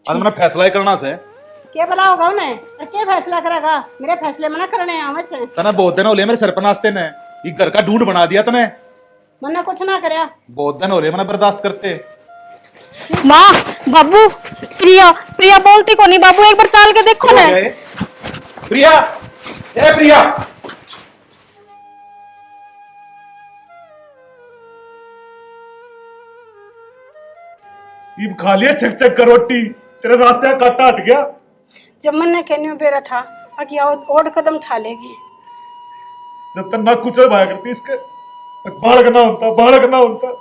आज मैंने फैसला ही करना से। क्या भला होगा उन्हें, और क्या फैसला करेगा? मेरे फैसले में ना करने आवे से। तना बहुत दिन हो ले मेरे सर पर नाचते ने, ये घर का ढूंढ बना दिया तने। मैंने कुछ ना करया, बहुत दिन हो ले मैंने बर्दाश्त करते। माँ, बाबू, प्रिया प्रिया बोलती को नहीं बाबू, एक बार चाल के देखो ना। प्रिया, ए प्रिया। ये खा लिया छक छक का रोटी, तेरे रास्ते का कांटा हट गया। जब मैंने कहने बेरा था कि और कदम उठा लेगी। जब तक ना कुछ भाया करती इसके, बालक ना होता।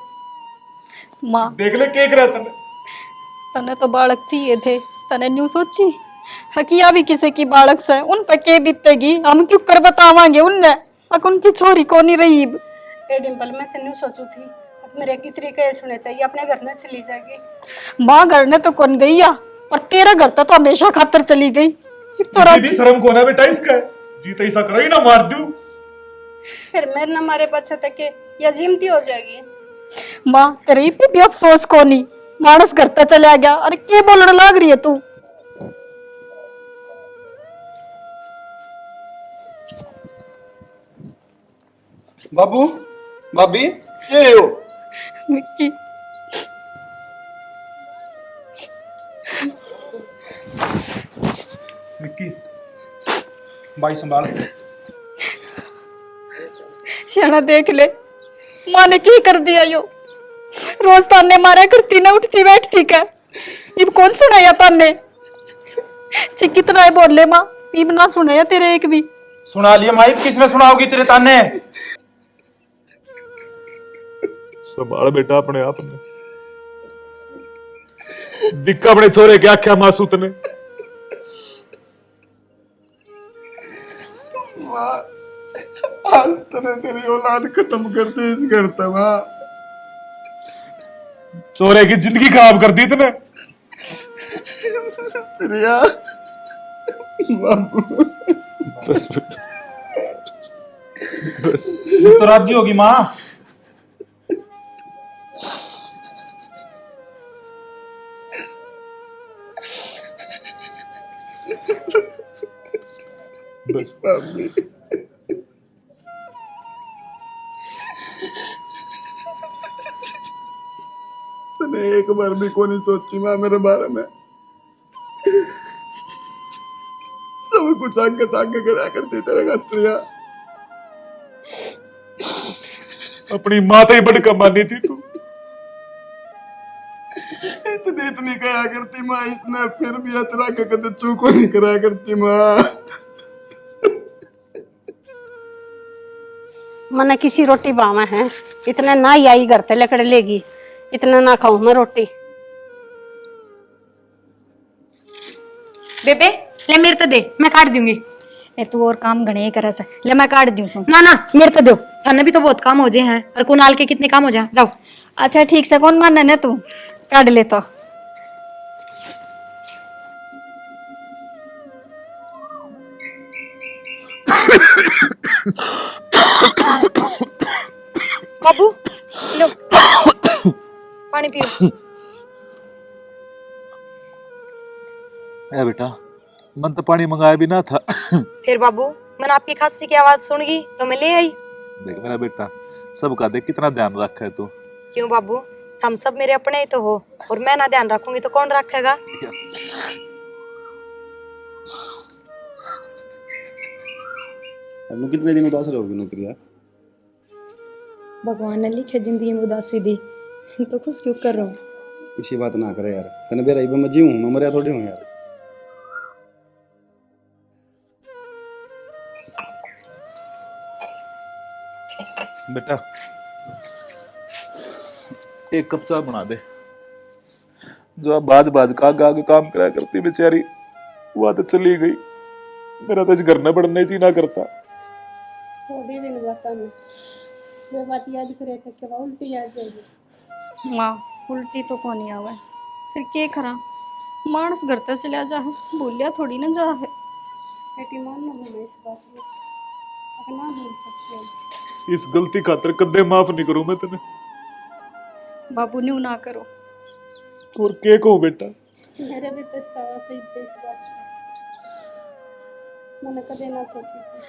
माँ देख ले केक रहा तने। तने तो बालक चाहिए थे, तने न्यू सोची हकिया भी किसी की बालक से उन पे के बीतेगी, हम क्यों कर बतावांगे उनने। अक उनकी छोरी को नहीं रही। ए डिंपल, मैं तेन सोचू थी अब मेरे की तरीके सुने थे, ये अपने घर में चली जाएगी। माँ घर ने तो कौन गई या, और तेरा घर तो हमेशा खातर चली गई। तो दीदी शर्म को ना बेटा इसका, जीते ऐसा करो ही ना मार दूं। फिर मेरे न हमारे बच्चे तक के या जिमती हो जाएगी। माँ तेरे पे भी अफसोस को नहीं, मानस घर तक चला गया। अरे क्या बोलने लग रही है तू? बाबू, भाभी, ये हो? मिक्की मिक्की भाई संभाल। शाना देख ले, माँ ने की कर दिया यो। रोज ताने मारा करती ना, उठती बैठती का। इब कौन सुनाया ताने? कितना है बोल ले माँ, इब ना सुनाया तेरे एक भी। सुना लिया माई, किसने सुनाओगी तेरे ताने? संभाल बेटा अपने आप ने, दिक्का अपने छोरे के आख्या मासूत ने। आज तने तेरी औलाद खत्म कर दी इस घर तमा। छोरे की जिंदगी खराब कर दी तूने। प्रिया, बाबू, बस बेटा, बस। तो राजी होगी माँ। बस भाभी, तने एक बार भी को नहीं सोची माँ मेरे बारे में। सब कुछ आगे ताके करा करती तेरे घर प्रिया। अपनी माँ तो ही बड़का मानी थी तू, इतनी इतनी कहा करती माँ इसने, फिर भी अतरा के कदे चूको नहीं करा करती माँ। मने किसी रोटी बावा है, इतने ना ही आई घर ते लकड़ लेगी, इतना ना खाऊं मैं रोटी। बेबे ले मेरे पे दे, मैं काट दूंगी। ए तू और काम घणे करे से, ले मैं काट दूं सु। ना ना मेरे पे दो, थाने भी तो बहुत काम हो जाए हैं और कुणाल के कितने काम हो जाए। जाओ। अच्छा ठीक से, कौन मानना ने तू काट ले तो। बाबू लो पानी पियो। ए बेटा, मन तो पानी मंगाया भी ना था। फिर बाबू मैंने आपकी खांसी की आवाज सुन गई तो मैं ले आई। देख मेरा बेटा, सबका देख कितना ध्यान रखा है तू। क्यों बाबू, हम सब मेरे अपने ही तो हो, और मैं ना ध्यान रखूंगी तो कौन रखेगा। अब कितने दिन उदास रहोगी नौकरिया? भगवान ने लिखे जिंदगी में उदासी दी तो खुश क्यों कर रहा हूँ। इसी बात ना करे यार, तने बेरा इब मैं जीऊं, मैं मरिया थोड़ी हूं यार। बेटा एक कप चाय बना दे। जो आप बाज बाज का आगे काम करा करती बेचारी, वो तो चली गई। मेरा तो इस घर में बढ़ने ही ना करता। थोड़ी दिन बता मैं वो बात याद करे थे कि उल्टी याद जाएगी। माँ उल्टी तो कौन ही आवे, फिर के खरा मानस घर तक चला जा है, बोलिया थोड़ी ना जा है। बेटी मान लो मैं इस बात में अपना भूल सकती हूँ। इस गलती खातर कदे माफ नहीं करूं मैं तेने। बाबू न्यू ना करो। और के कहूं बेटा, मेरे भी पछतावा से इस बात का मैंने कदे ना सोची थी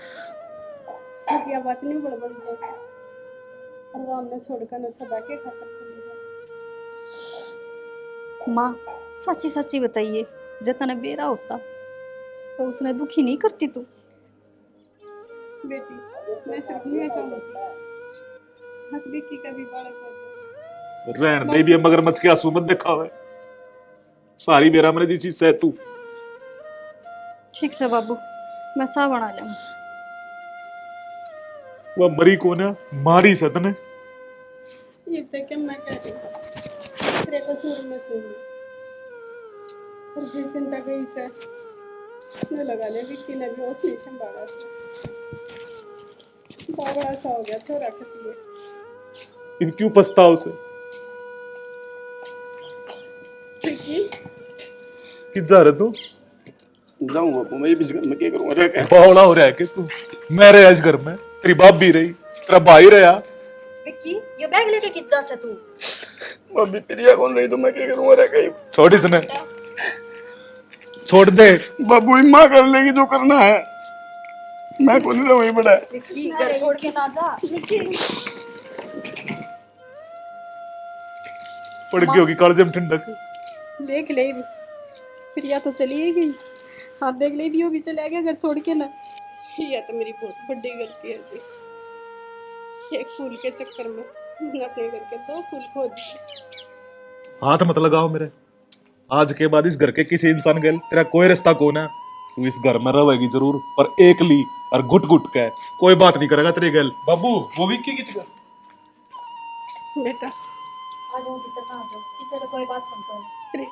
कि यह बात नहीं बड़बड़ जाए और वो हमने छोड़कर न सदा के खातर चली जाए। माँ सच्ची सच्ची बताइए, जतन बेरा होता तो उसने दुखी नहीं करती तू? बेटी मैं सिर्फ नहीं चाहूंगी हक देखी कभी बालक हो जाए। रहन दे भी मगरमच्छ के आंसू मत दिखावे। सारी बेरा मेरे जी चीज से तू। ठीक से बाबू, मैं चाह बना ले। वो मरी कौन है, मारी सतने। ये तो क्या मैं कह रही हूँ, तेरे कसूर में सुन और जिस चिंता गई से न लगा ले विक्की ने भी उसने संभाला था। बहुत बड़ा सा हो गया छोरा के लिए। इन क्यों पछताओ से विक्की कि जा रहा तू? जाऊं बापू, मैं इस घर में क्या करूंगा रह के? बावड़ा हो रहा है कि तू? मैं रहा इस घर में, तेरी बाप भी रही, तेरा भाई रहा। विक्की ये बैग लेके किस जा से तू? भाभी प्रिया कौन रही तो मैं क्या करूंगा रह के? छोड़ इसने, छोड़ दे। बाबू माँ कर लेगी जो करना है, मैं कौन रहा वही बड़ा है। विक्की घर छोड़ के ना जा। पड़ गई होगी कालजे में ठंडक। देख ले प्रिया तो चली ही गई, हाँ देख ले भी वो भी चला गया घर छोड़ के ना। यह तो मेरी बहुत बड़ी गलती है जी। एक फूल के चक्कर में मैंने अपने घर के 2 फूल खो दिए। हाथ मत लगाओ मेरे। आज के बाद इस घर के किसी इंसान गैल तेरा कोई रिश्ता कौन है। तू इस घर में रहेगी जरूर, पर एकली और घुट घुट के। कोई बात नहीं करेगा तेरी गैल। बाबू वो भी की बेटा आ जाओ भीतर, आ जाओ, किसी से कोई बात मत करो। तेरी